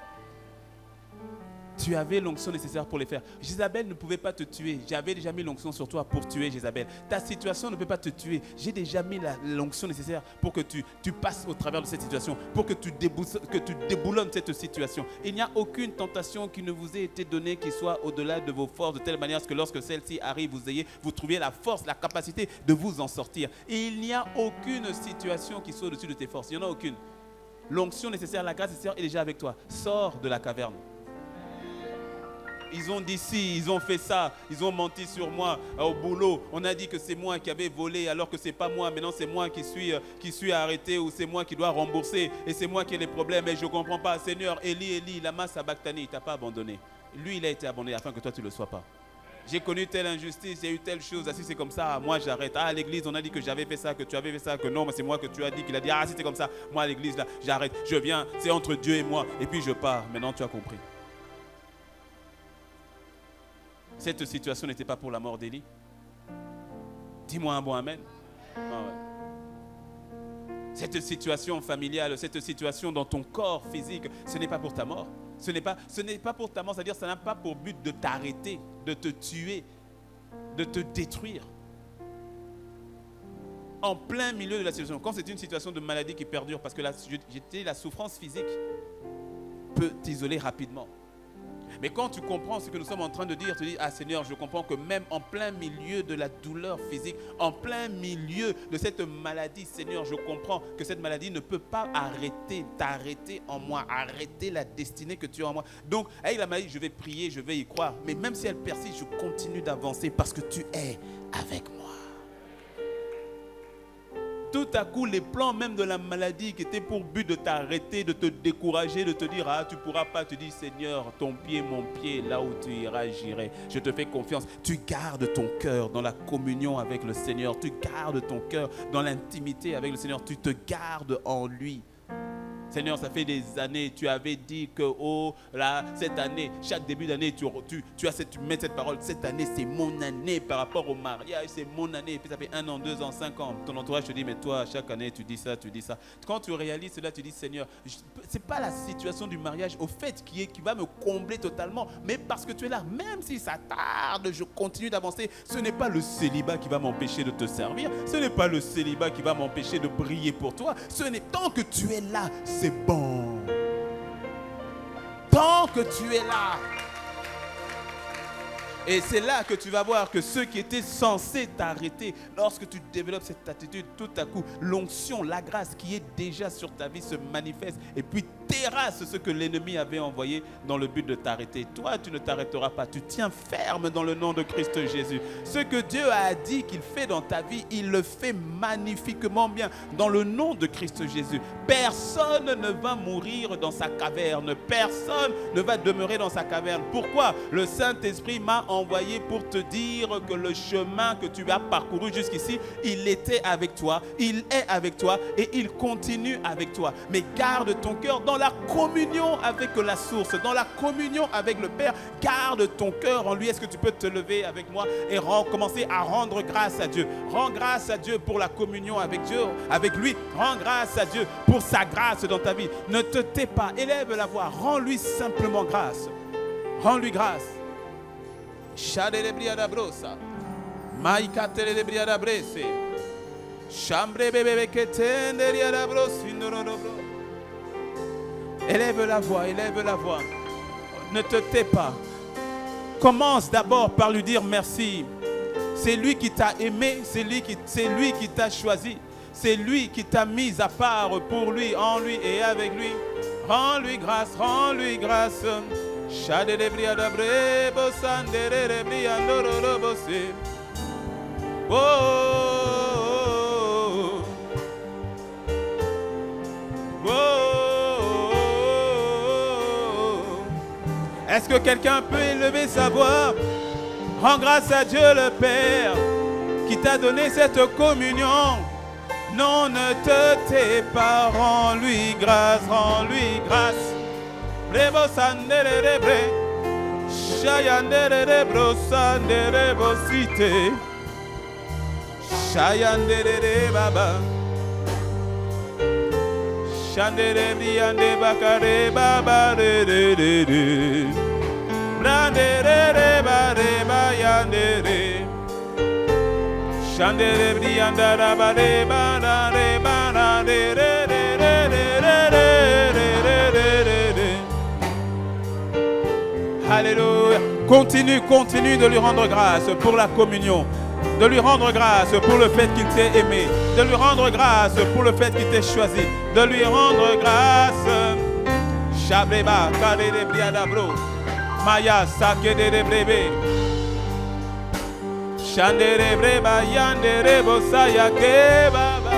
Tu avais l'onction nécessaire pour le faire. Jézabel ne pouvait pas te tuer. J'avais déjà mis l'onction sur toi pour tuer Jézabel. Ta situation ne peut pas te tuer. J'ai déjà mis l'onction nécessaire pour que tu passes au travers de cette situation, pour que tu déboulonnes cette situation. Il n'y a aucune tentation qui ne vous ait été donnée qui soit au-delà de vos forces, de telle manière que lorsque celle-ci arrive, vous trouviez la force, la capacité de vous en sortir. Et il n'y a aucune situation qui soit au-dessus de tes forces. Il n'y en a aucune. L'onction nécessaire, la grâce nécessaire est déjà avec toi. Sors de la caverne. Ils ont dit ci, ils ont fait ça, ils ont menti sur moi au boulot. On a dit que c'est moi qui avais volé alors que c'est pas moi. Maintenant c'est moi qui suis arrêté ou c'est moi qui dois rembourser et c'est moi qui ai les problèmes et je ne comprends pas. Seigneur, Eli, lama sabachthani, il ne t'a pas abandonné. Lui, il a été abandonné afin que toi tu ne le sois pas. J'ai connu telle injustice, j'ai eu telle chose, si c'est comme ça, moi j'arrête. Ah, à l'église, on a dit que j'avais fait ça, que tu avais fait ça, que non, mais c'est moi que tu as dit, qu'il a dit, ah, si c'est comme ça, moi à l'église, là, j'arrête, je viens, c'est entre Dieu et moi, et puis je pars. Maintenant tu as compris. Cette situation n'était pas pour la mort d'Élie. Dis-moi un bon amen. Ah ouais. Cette situation familiale, cette situation dans ton corps physique, ce n'est pas pour ta mort. Ce n'est pas pour ta mort, c'est-à-dire que ça n'a pas pour but de t'arrêter, de te tuer, de te détruire. En plein milieu de la situation, quand c'est une situation de maladie qui perdure, parce que la souffrance physique peut t'isoler rapidement. Mais quand tu comprends ce que nous sommes en train de dire, tu dis, ah Seigneur, je comprends que même en plein milieu de la douleur physique, en plein milieu de cette maladie, Seigneur, je comprends que cette maladie ne peut pas t'arrêter en moi, arrêter la destinée que tu as en moi. Donc, avec la maladie, je vais prier, je vais y croire. Mais même si elle persiste, je continue d'avancer parce que tu es avec moi. Tout à coup, les plans même de la maladie qui étaient pour but de t'arrêter, de te décourager, de te dire, ah, tu ne pourras pas, tu dis, Seigneur, ton pied, mon pied, là où tu iras, j'irai. Je te fais confiance. Tu gardes ton cœur dans la communion avec le Seigneur. Tu gardes ton cœur dans l'intimité avec le Seigneur. Tu te gardes en lui. Seigneur, ça fait des années, tu avais dit que, oh, là, cette année, chaque début d'année, tu mets cette parole, cette année, c'est mon année par rapport au mariage, c'est mon année. Et puis ça fait 1 an, 2 ans, 5 ans. Ton entourage te dit, mais toi, chaque année, tu dis ça, tu dis ça. Quand tu réalises cela, tu dis, Seigneur, ce n'est pas la situation du mariage, au fait, qui va me combler totalement, mais parce que tu es là, même si ça tarde, je continue d'avancer. Ce n'est pas le célibat qui va m'empêcher de te servir. Ce n'est pas le célibat qui va m'empêcher de briller pour toi. Tant que tu es là, c'est bon. Tant que tu es là. Et c'est là que tu vas voir que ceux qui étaient censés t'arrêter, lorsque tu développes cette attitude, tout à coup, l'onction, la grâce qui est déjà sur ta vie se manifeste et puis terrasse ce que l'ennemi avait envoyé dans le but de t'arrêter. Toi, tu ne t'arrêteras pas. Tu tiens ferme dans le nom de Christ Jésus. Ce que Dieu a dit qu'il fait dans ta vie, il le fait magnifiquement bien dans le nom de Christ Jésus. Personne ne va mourir dans sa caverne. Personne ne va demeurer dans sa caverne. Pourquoi? Le Saint-Esprit m'a envoyé pour te dire que le chemin que tu as parcouru jusqu'ici, il était avec toi, il est avec toi et il continue avec toi. Mais garde ton cœur dans la communion avec la source, dans la communion avec le Père. Garde ton cœur en lui. Est-ce que tu peux te lever avec moi et commencer à rendre grâce à Dieu? Rends grâce à Dieu pour la communion avec Dieu, avec lui. Rends grâce à Dieu pour sa grâce dans ta vie. Ne te tais pas, élève la voix, rends-lui simplement grâce. Rends-lui grâce. Élève la voix, élève la voix. Ne te tais pas. Commence d'abord par lui dire merci. C'est lui qui t'a aimé, c'est lui qui t'a choisi. C'est lui qui t'a mis à part pour lui, en lui et avec lui. Rends-lui grâce, rends-lui grâce. Est-ce que quelqu'un peut élever sa voix? Rends grâce à Dieu le Père qui t'a donné cette communion. Non, ne te tais pas, rends-lui grâce, rends-lui grâce. Shayandere baba. Shandere briande bakare baba re re re re. Brandere re ba re ba yandere. Shandere brianda ra ba re ba ra re ba ra re re re re re re re re re re. Alléluia. Continue de lui rendre grâce pour la communion. De lui rendre grâce pour le fait qu'il t'ait aimé. De lui rendre grâce pour le fait qu'il t'ait choisi. De lui rendre grâce. Shabreba, kare de briadabro. Maya, sake de brebe. Shandere breba, yandere bosaya ke baba.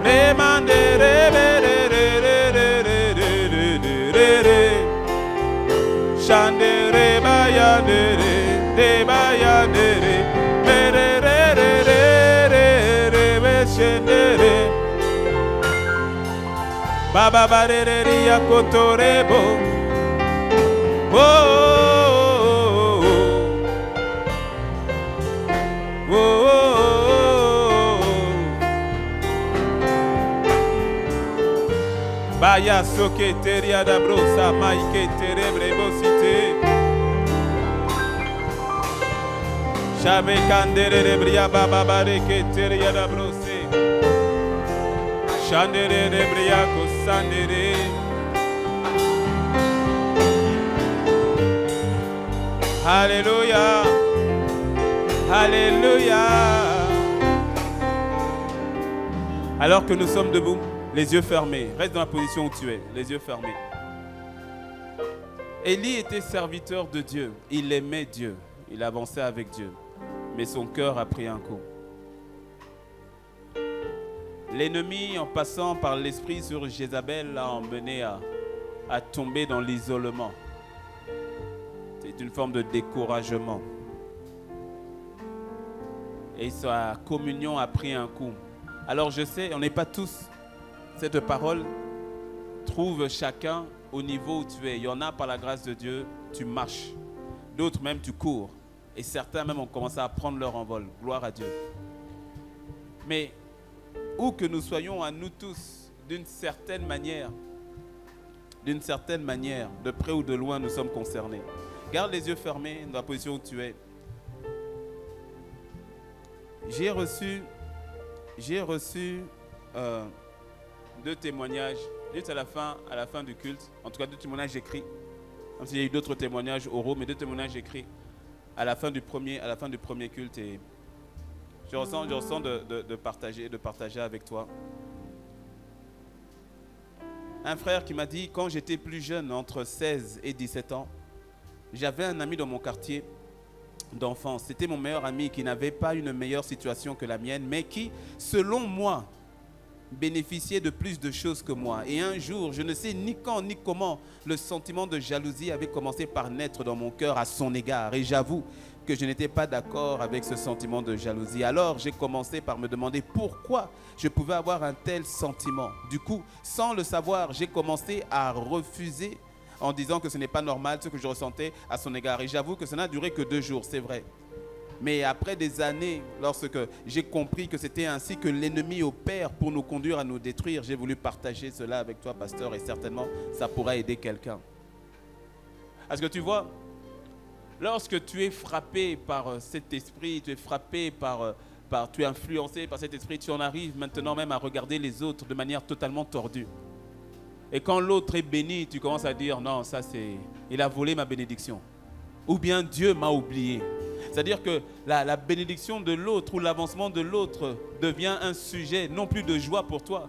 Remandere re re re re re re re re re. Shandere bayandere, de bayandere, re re re re re re re shendere. Baba barere ria kotorebo. Oh oh oh oh. Baya soke teria da brosa maike terebre bosite. Shame kandere de bria baba bareke teria da brose. Shandere de bria kosandere. Alléluia. Alléluia. Alors que nous sommes debout, les yeux fermés. Reste dans la position où tu es, les yeux fermés. Élie était serviteur de Dieu. Il aimait Dieu. Il avançait avec Dieu. Mais son cœur a pris un coup. L'ennemi, en passant par l'esprit sur Jézabel, l'a emmené à tomber dans l'isolement. C'est une forme de découragement. Et sa communion a pris un coup. Alors je sais, on n'est pas tous. Cette parole trouve chacun au niveau où tu es. Il y en a, par la grâce de Dieu, tu marches. D'autres même, tu cours. Et certains même ont commencé à prendre leur envol. Gloire à Dieu. Mais où que nous soyons à nous tous, d'une certaine manière, de près ou de loin, nous sommes concernés. Garde les yeux fermés dans la position où tu es. J'ai reçu deux témoignages, juste à la fin du culte. En tout cas, deux témoignages écrits. Même s'il y a eu d'autres témoignages oraux, mais deux témoignages écrits à la fin du premier culte. Et je ressens de partager avec toi. Un frère qui m'a dit, quand j'étais plus jeune, entre 16 et 17 ans, j'avais un ami dans mon quartier d'enfance. C'était mon meilleur ami qui n'avait pas une meilleure situation que la mienne, mais qui, selon moi, bénéficiait de plus de choses que moi. Et un jour, je ne sais ni quand ni comment, le sentiment de jalousie avait commencé par naître dans mon cœur à son égard. Et j'avoue que je n'étais pas d'accord avec ce sentiment de jalousie. Alors, j'ai commencé par me demander pourquoi je pouvais avoir un tel sentiment. Du coup, sans le savoir, j'ai commencé à refuser en disant que ce n'est pas normal ce que je ressentais à son égard. Et j'avoue que ça n'a duré que 2 jours, c'est vrai. Mais après des années, lorsque j'ai compris que c'était ainsi que l'ennemi opère pour nous conduire à nous détruire, j'ai voulu partager cela avec toi, pasteur, et certainement, ça pourra aider quelqu'un. Parce que tu vois, lorsque tu es frappé par cet esprit, tu es frappé tu es influencé par cet esprit, tu en arrives maintenant même à regarder les autres de manière totalement tordue. Et quand l'autre est béni, tu commences à dire, non, ça c'est, il a volé ma bénédiction. Ou bien Dieu m'a oublié. C'est-à-dire que la bénédiction de l'autre ou l'avancement de l'autre devient un sujet non plus de joie pour toi,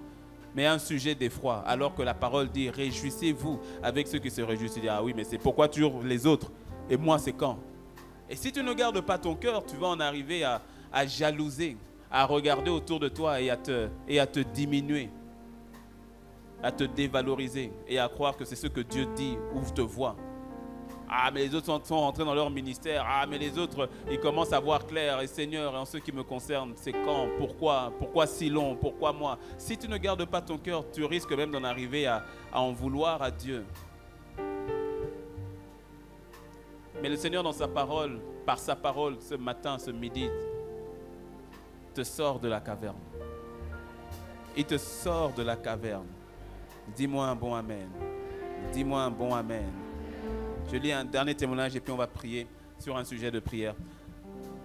mais un sujet d'effroi. Alors que la parole dit, réjouissez-vous avec ceux qui se réjouissent. Tu dis, ah oui, mais c'est pourquoi tu hurles les autres et moi c'est quand? Et si tu ne gardes pas ton cœur, tu vas en arriver à jalouser, à regarder autour de toi et à te diminuer, à te dévaloriser et à croire que c'est ce que Dieu dit ou te voit. Ah, mais les autres sont rentrés dans leur ministère. Ah, mais les autres, ils commencent à voir clair. Et Seigneur, en ce qui me concerne, c'est quand? Pourquoi si long? Pourquoi moi? Si tu ne gardes pas ton cœur, tu risques même d'en arriver à en vouloir à Dieu. Mais le Seigneur, dans sa parole, par sa parole, ce matin, ce midi, te sort de la caverne. Il te sort de la caverne. Dis-moi un bon amen. Dis-moi un bon amen. Je lis un dernier témoignage et puis on va prier sur un sujet de prière.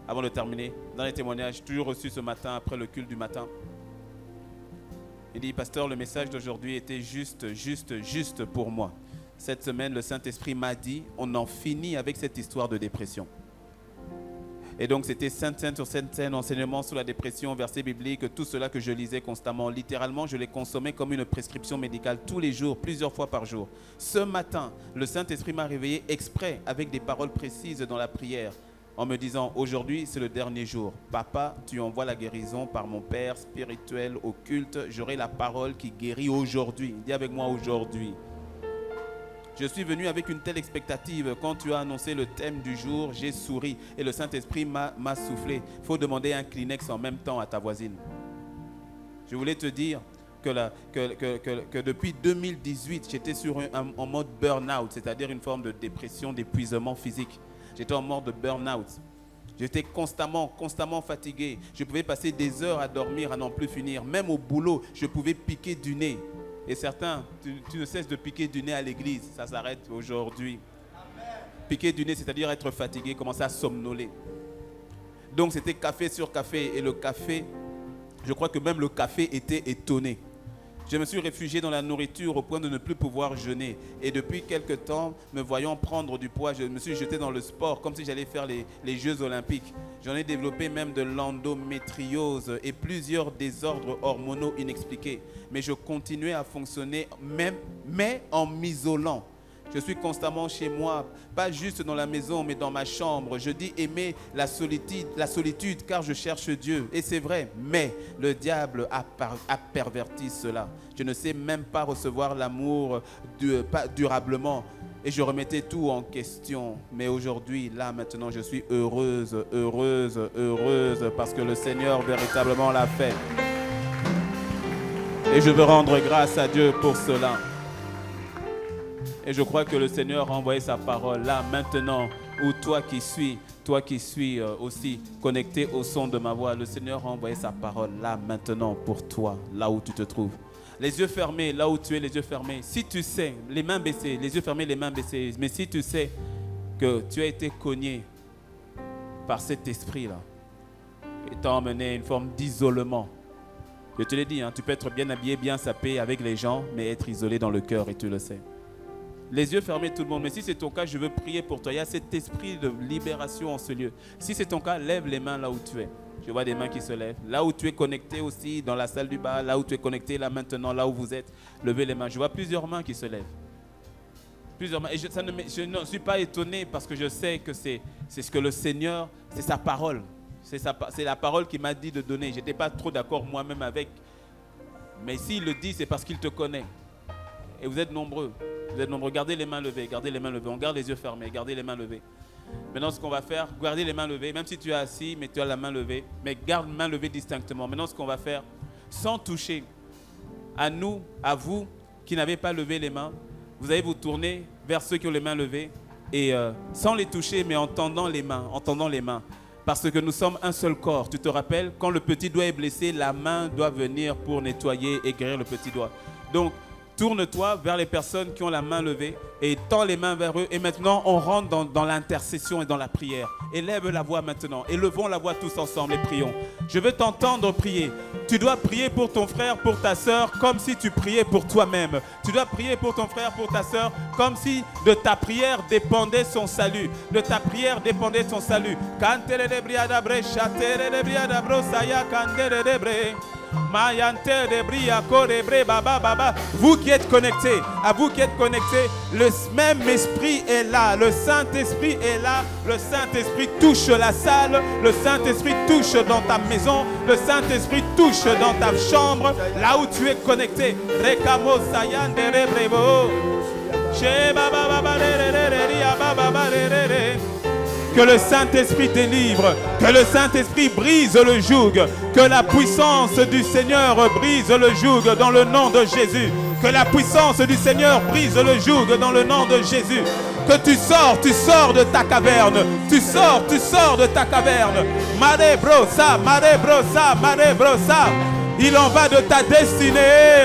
Avant de terminer, dernier témoignage, toujours reçu ce matin après le culte du matin. Il dit, pasteur, le message d'aujourd'hui était juste pour moi. Cette semaine, le Saint-Esprit m'a dit, on en finit avec cette histoire de dépression. Et donc, c'était sainte sur sainte, enseignement sur la dépression, versets bibliques, tout cela que je lisais constamment. Littéralement, je les consommais comme une prescription médicale tous les jours, plusieurs fois par jour. Ce matin, le Saint-Esprit m'a réveillé exprès avec des paroles précises dans la prière, en me disant, aujourd'hui, c'est le dernier jour. Papa, tu envoies la guérison par mon Père spirituel au culte. J'aurai la parole qui guérit aujourd'hui. Dis avec moi aujourd'hui. Je suis venu avec une telle expectative. Quand tu as annoncé le thème du jour, j'ai souri et le Saint-Esprit m'a soufflé. Il faut demander un Kleenex en même temps à ta voisine. Je voulais te dire que depuis 2018, j'étais en mode burn-out, c'est-à-dire une forme de dépression, d'épuisement physique. J'étais en mode burn-out. J'étais constamment fatigué. Je pouvais passer des heures à dormir, à n'en plus finir. Même au boulot, je pouvais piquer du nez. Et certains, tu ne cesses de piquer du nez à l'église. Ça s'arrête aujourd'hui. Piquer du nez, c'est-à-dire être fatigué, commencer à somnoler. Donc c'était café sur café. Et le café, je crois que même le café était étonné. Je me suis réfugié dans la nourriture au point de ne plus pouvoir jeûner. Et depuis quelque temps, me voyant prendre du poids, je me suis jeté dans le sport comme si j'allais faire les Jeux Olympiques. J'en ai développé même de l'endométriose et plusieurs désordres hormonaux inexpliqués. Mais je continuais à fonctionner, mais en m'isolant. Je suis constamment chez moi, pas juste dans la maison, mais dans ma chambre. Je dis aimer la solitude car je cherche Dieu. Et c'est vrai, mais le diable a perverti cela. Je ne sais même pas recevoir l'amour durablement. Et je remettais tout en question. Mais aujourd'hui, là, maintenant, je suis heureuse parce que le Seigneur véritablement l'a fait. Et je veux rendre grâce à Dieu pour cela. Et je crois que le Seigneur a envoyé sa parole là, maintenant, où toi qui suis aussi connecté au son de ma voix, le Seigneur a envoyé sa parole là, maintenant, pour toi, là où tu te trouves. Les yeux fermés, là où tu es, les yeux fermés. Si tu sais, les mains baissées, les yeux fermés, les mains baissées. Mais si tu sais que tu as été cogné par cet esprit-là, et t'a emmené à une forme d'isolement. Je te l'ai dit, hein, tu peux être bien habillé, bien sapé avec les gens, mais être isolé dans le cœur, et tu le sais. Les yeux fermés, tout le monde. Mais si c'est ton cas, je veux prier pour toi. Il y a cet esprit de libération en ce lieu. Si c'est ton cas, lève les mains là où tu es. Je vois des mains qui se lèvent. Là où tu es connecté aussi, dans la salle du bas, là où tu es connecté, là maintenant, là où vous êtes, levez les mains. Je vois plusieurs mains qui se lèvent. Plusieurs mains. Et je ne suis pas étonné parce que je sais que c'est ce que le Seigneur, c'est sa parole. C'est la parole qu'il m'a dit de donner. Je n'étais pas trop d'accord moi-même avec. Mais s'il le dit, c'est parce qu'il te connaît. Et vous êtes nombreux. Vous êtes nombreux. Gardez les mains levées. Gardez les mains levées. On garde les yeux fermés. Gardez les mains levées. Maintenant, ce qu'on va faire, gardez les mains levées. Même si tu es assis, mais tu as la main levée. Mais garde main levée distinctement. Maintenant, ce qu'on va faire, sans toucher, à nous, à vous, qui n'avez pas levé les mains, vous allez vous tourner vers ceux qui ont les mains levées. Et sans les toucher, mais en tendant les mains. Parce que nous sommes un seul corps. Tu te rappelles, quand le petit doigt est blessé, la main doit venir pour nettoyer et guérir le petit doigt. Donc, tourne-toi vers les personnes qui ont la main levée et tends les mains vers eux. Et maintenant, on rentre dans l'intercession et dans la prière. Élève la voix maintenant. Élevons la voix tous ensemble et prions. Je veux t'entendre prier. Tu dois prier pour ton frère, pour ta soeur, comme si tu priais pour toi-même. Tu dois prier pour ton frère, pour ta soeur, comme si de ta prière dépendait son salut. De ta prière dépendait son salut. Vous qui êtes connectés, à vous qui êtes connectés, le même esprit est là, le Saint-Esprit est là, le Saint-Esprit touche la salle, le Saint-Esprit touche dans ta maison, le Saint-Esprit touche dans ta chambre, là où tu es connecté. Que le Saint-Esprit délivre, que le Saint-Esprit brise le joug, que la puissance du Seigneur brise le joug dans le nom de Jésus. Que la puissance du Seigneur brise le joug dans le nom de Jésus. que tu sors de ta caverne. Tu sors de ta caverne. Mare brosa, mare brosa, mare brosa. Il en va de ta destinée.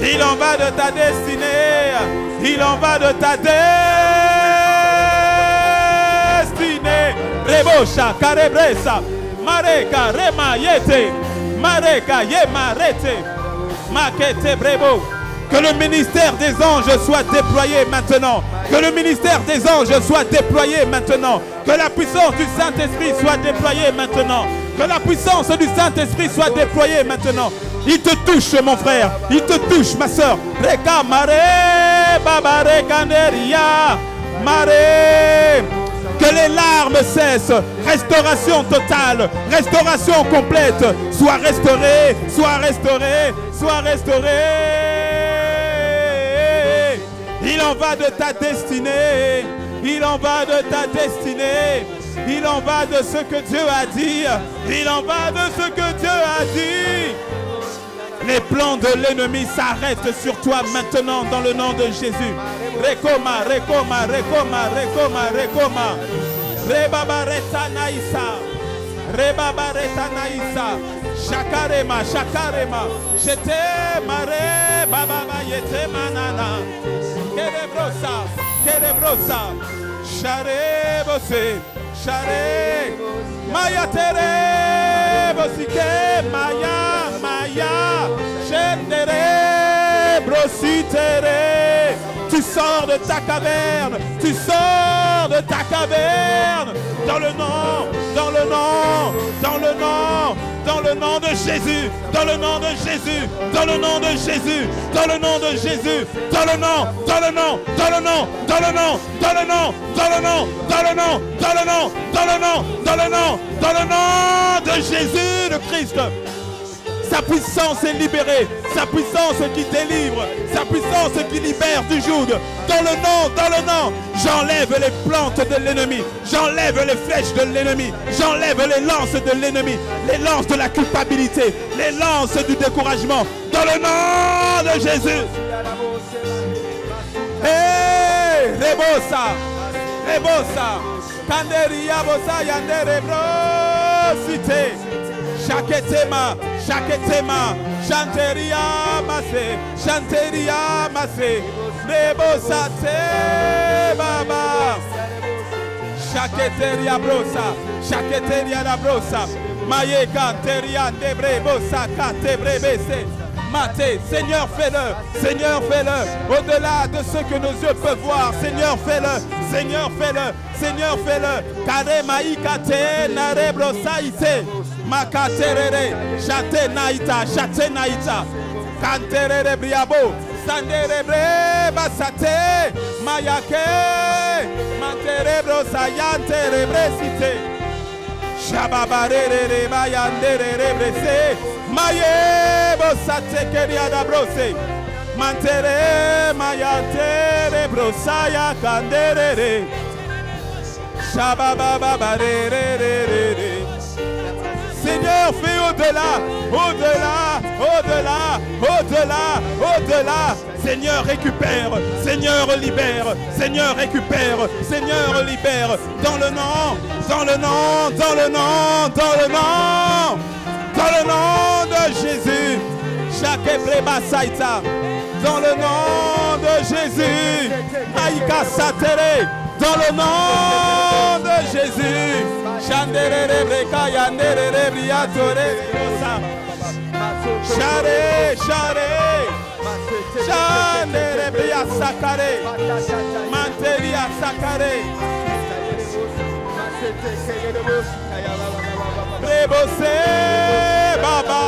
Il en va de ta destinée. Il en va de ta destinée. Rebosha, carebresa. Mareka, rema, yete. Mareka, yema, rete. Makete, brebo. Que le ministère des anges soit déployé maintenant. Que le ministère des anges soit déployé maintenant. Que la puissance du Saint-Esprit soit déployée maintenant. Que la puissance du Saint-Esprit soit déployée maintenant. Il te touche, mon frère. Il te touche, ma soeur. Reka mare, baba rekanderia, mare. Que les larmes cessent. Restauration totale. Restauration complète. Sois restauré, sois restauré, sois restauré. Il en va de ta destinée. Il en va de ta destinée. Il en va de ce que Dieu a dit. Il en va de ce que Dieu a dit. Les plans de l'ennemi s'arrêtent sur toi maintenant dans le nom de Jésus. Rekoma, rekoma, rekoma, rekoma, rekoma. Rebaba retanaïsa. Rebaba retanaïsa. Shakarema, shakarema. J'étais maré, baba yete manana. Kerebrosa, kerebrosa. Share bosse, share. Maya tere bosike, maya, maya. Shendere brositere. Tu sors de ta caverne, tu sors de ta caverne. Dans le nom, dans le nom, dans le nom, dans le nom de Jésus, dans le nom de Jésus, dans le nom de Jésus, dans le nom de Jésus, dans le nom, dans le nom, dans le nom, dans le nom, dans le nom, dans le nom, dans le nom, dans le nom, dans le nom, dans le nom, dans le nom de Jésus le Christ. Sa puissance est libérée, sa puissance qui délivre, sa puissance qui libère du joug. Dans le nom, j'enlève les plantes de l'ennemi, j'enlève les flèches de l'ennemi, j'enlève les lances de l'ennemi, les lances de la culpabilité, les lances du découragement. Dans le nom de Jésus. Hey, Rebosa, Rebosa, Kanderia Bosa Yandere Brosite. Shaketema, Shaketema, Chanteria Masse, Chanteria Masse, Nebosate Baba, Shaketeria Brosa, Shaketeria la Brosa, Maye Canteria Debre Bosa, Catebrebese, Mate, Seigneur fais-le, Seigneur fais-le, au-delà de ce que nos yeux peuvent voir, Seigneur fais-le, Seigneur fais-le, Seigneur fais-le, Kare Maïkate, Nare Brosaïte. Makaterere, chate naïta, kanterere briabo, sanderebre basate, mayake, manterebro sayanterebre cité, shababarere mayandere brese, maye bosate keriada brose, mantere mayantere brosaya kanderere, shabababarere. Seigneur, fais au-delà, au-delà, au-delà, au-delà, au-delà. Seigneur, récupère, Seigneur, libère, Seigneur, récupère, Seigneur, libère. Dans le nom, dans le nom, dans le nom, dans le nom, dans le nom de Jésus. Chaque ébreba saïta, dans le nom de Jésus. Aïka satere, dans le nom de Jésus. Chandere breka yandere briatore bosa. Share, share. Chandere bria sakare. Manteria sakare. Rebose baba.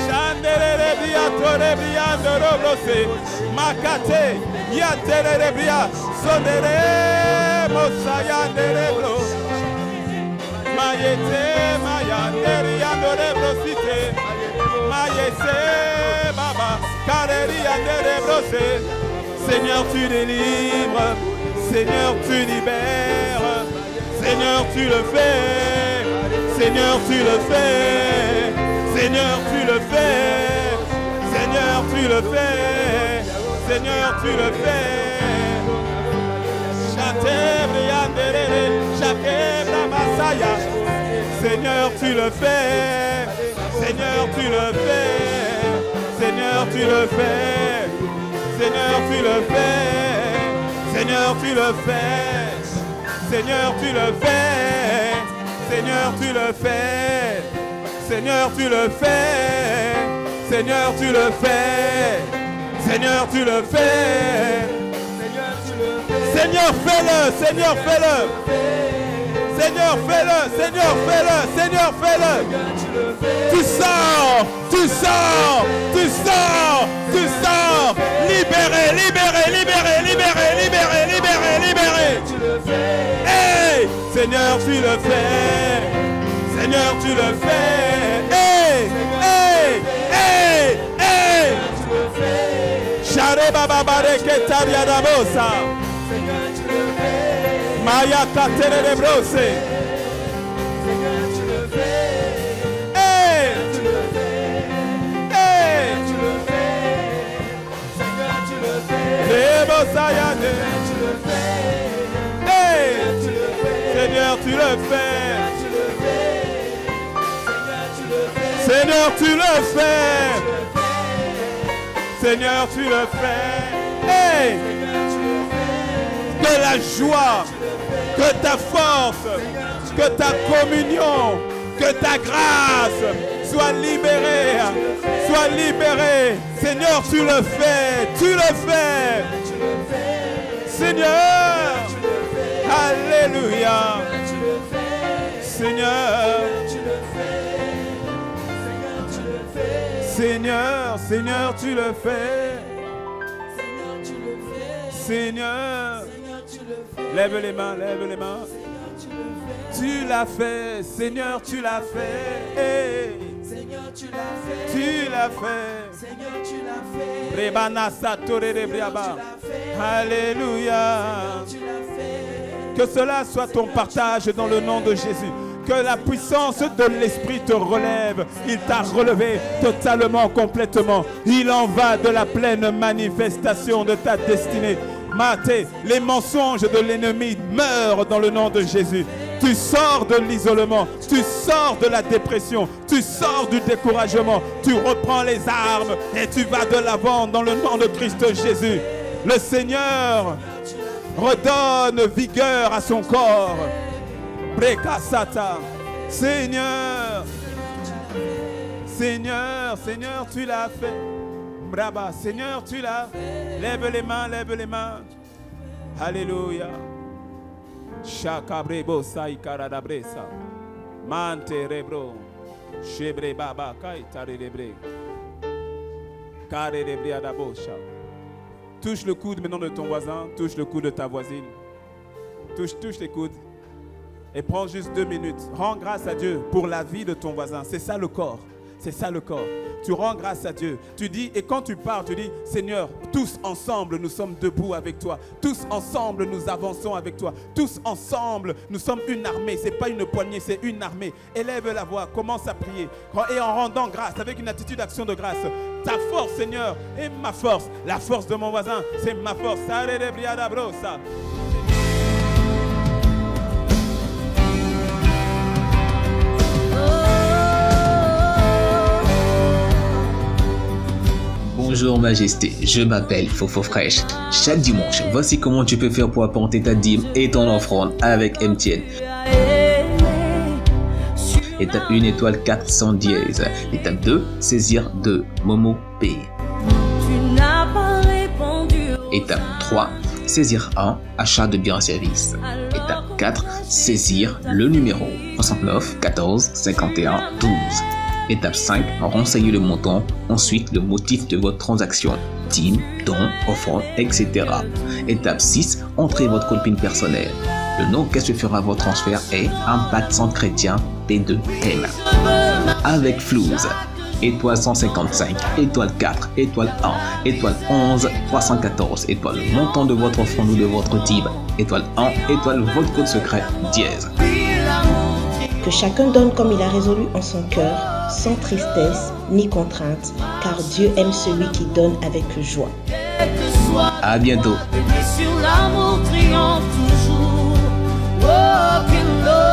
Chandere briatore briandoro brose. Makate yatere bria sondere mosa yandere bro. Mayete, mayanderi, andore brosite. Mayese, baba, kareri, andere brosé. Seigneur, tu délivres. Seigneur, tu libères. Seigneur, tu le fais. Seigneur, tu le fais. Seigneur, tu le fais. Seigneur, tu le fais. Seigneur, tu le fais. Seigneur, tu le fais. Seigneur, tu le fais. Seigneur, tu le fais. Seigneur, tu le fais. Seigneur, tu le fais. Seigneur, tu le fais. Seigneur, tu le fais. Seigneur, tu le fais. Seigneur, tu le fais. Seigneur, tu le fais. Seigneur, fais-le. Seigneur, fais-le. Seigneur, fais-le. Seigneur, fais-le. Seigneur, fais-le. Tu sors. Tu sors. Tu sors. Tu sors. Libéré, libéré, libéré, libéré, libéré, libéré, libéré. Hey, Seigneur, tu le fais. Seigneur, tu le fais. Hey, hey, hey, hey. Share baba bareke tabia da bosa. Maya katere de brose. Hey, hey. Lebosayade. Hey, Seigneur, tu le fais. Seigneur, tu le fais. Seigneur, tu le fais. Hey! Que la joie, que ta force, que ta communion, que ta grâce soit libérée. Soit libérée. Seigneur, tu le fais. Tu le fais. Seigneur. Alléluia. Seigneur. Seigneur, Seigneur, tu le fais. Seigneur, lève les mains, lève les mains. Tu l'as fait, Seigneur, tu l'as fait. Hey. Seigneur, tu l'as fait. Tu l'as fait. Seigneur, tu l'as fait. Alléluia. Que cela soit ton partage dans le nom de Jésus. Que la puissance de l'Esprit te relève. Il t'a relevé totalement, complètement. Il en va de la pleine manifestation de ta destinée. Maté, les mensonges de l'ennemi meurent dans le nom de Jésus. Tu sors de l'isolement, tu sors de la dépression, tu sors du découragement, tu reprends les armes et tu vas de l'avant dans le nom de Christ Jésus. Le Seigneur redonne vigueur à son corps. Brekasata. Seigneur, Seigneur, Seigneur, tu l'as fait. Braba, Seigneur, tu l'as fait. Lève les mains, lève les mains. Alléluia. Shakabrebo saïkaradabresa. Mante rebro. Shebre baba kaitarebre. Karebre adabosha. Touche le coude maintenant de ton voisin, touche le coude de ta voisine. Touche les coudes. Et prends juste 2 minutes. Rends grâce à Dieu pour la vie de ton voisin. C'est ça le corps. C'est ça le corps. Tu rends grâce à Dieu. Tu dis, et quand tu pars, tu dis, Seigneur, tous ensemble, nous sommes debout avec toi. Tous ensemble, nous avançons avec toi. Tous ensemble, nous sommes une armée. Ce n'est pas une poignée, c'est une armée. Élève la voix, commence à prier. Et en rendant grâce, avec une attitude d'action de grâce. Ta force, Seigneur, est ma force. La force de mon voisin, c'est ma force. Bonjour Majesté, je m'appelle Fofo Fresh. Chaque dimanche, voici comment tu peux faire pour apporter ta dîme et ton offrande avec MTN. Étape 1, étoile 400 dièse. Étape 2, saisir 2, Momo Pay. Étape 3, saisir 1, achat de biens et services. Étape 4, saisir le numéro 69 14 51 12. Étape 5, renseignez le montant, ensuite le motif de votre transaction, dîme, don, offrande, etc. Étape 6, entrez votre code PIN personnel. Le nom qu'elle se fera votre transfert est Impact Centre Chrétien P2M. Avec Flouze, étoile 155, étoile 4, étoile 1, étoile 11, 314, étoile le montant de votre offrande ou de votre dîme, étoile 1, étoile votre code secret, dièse. Que chacun donne comme il a résolu en son cœur, sans tristesse ni contrainte, car Dieu aime celui qui donne avec joie. À bientôt. Sur l'amour triomphe toujours, walking, Lord.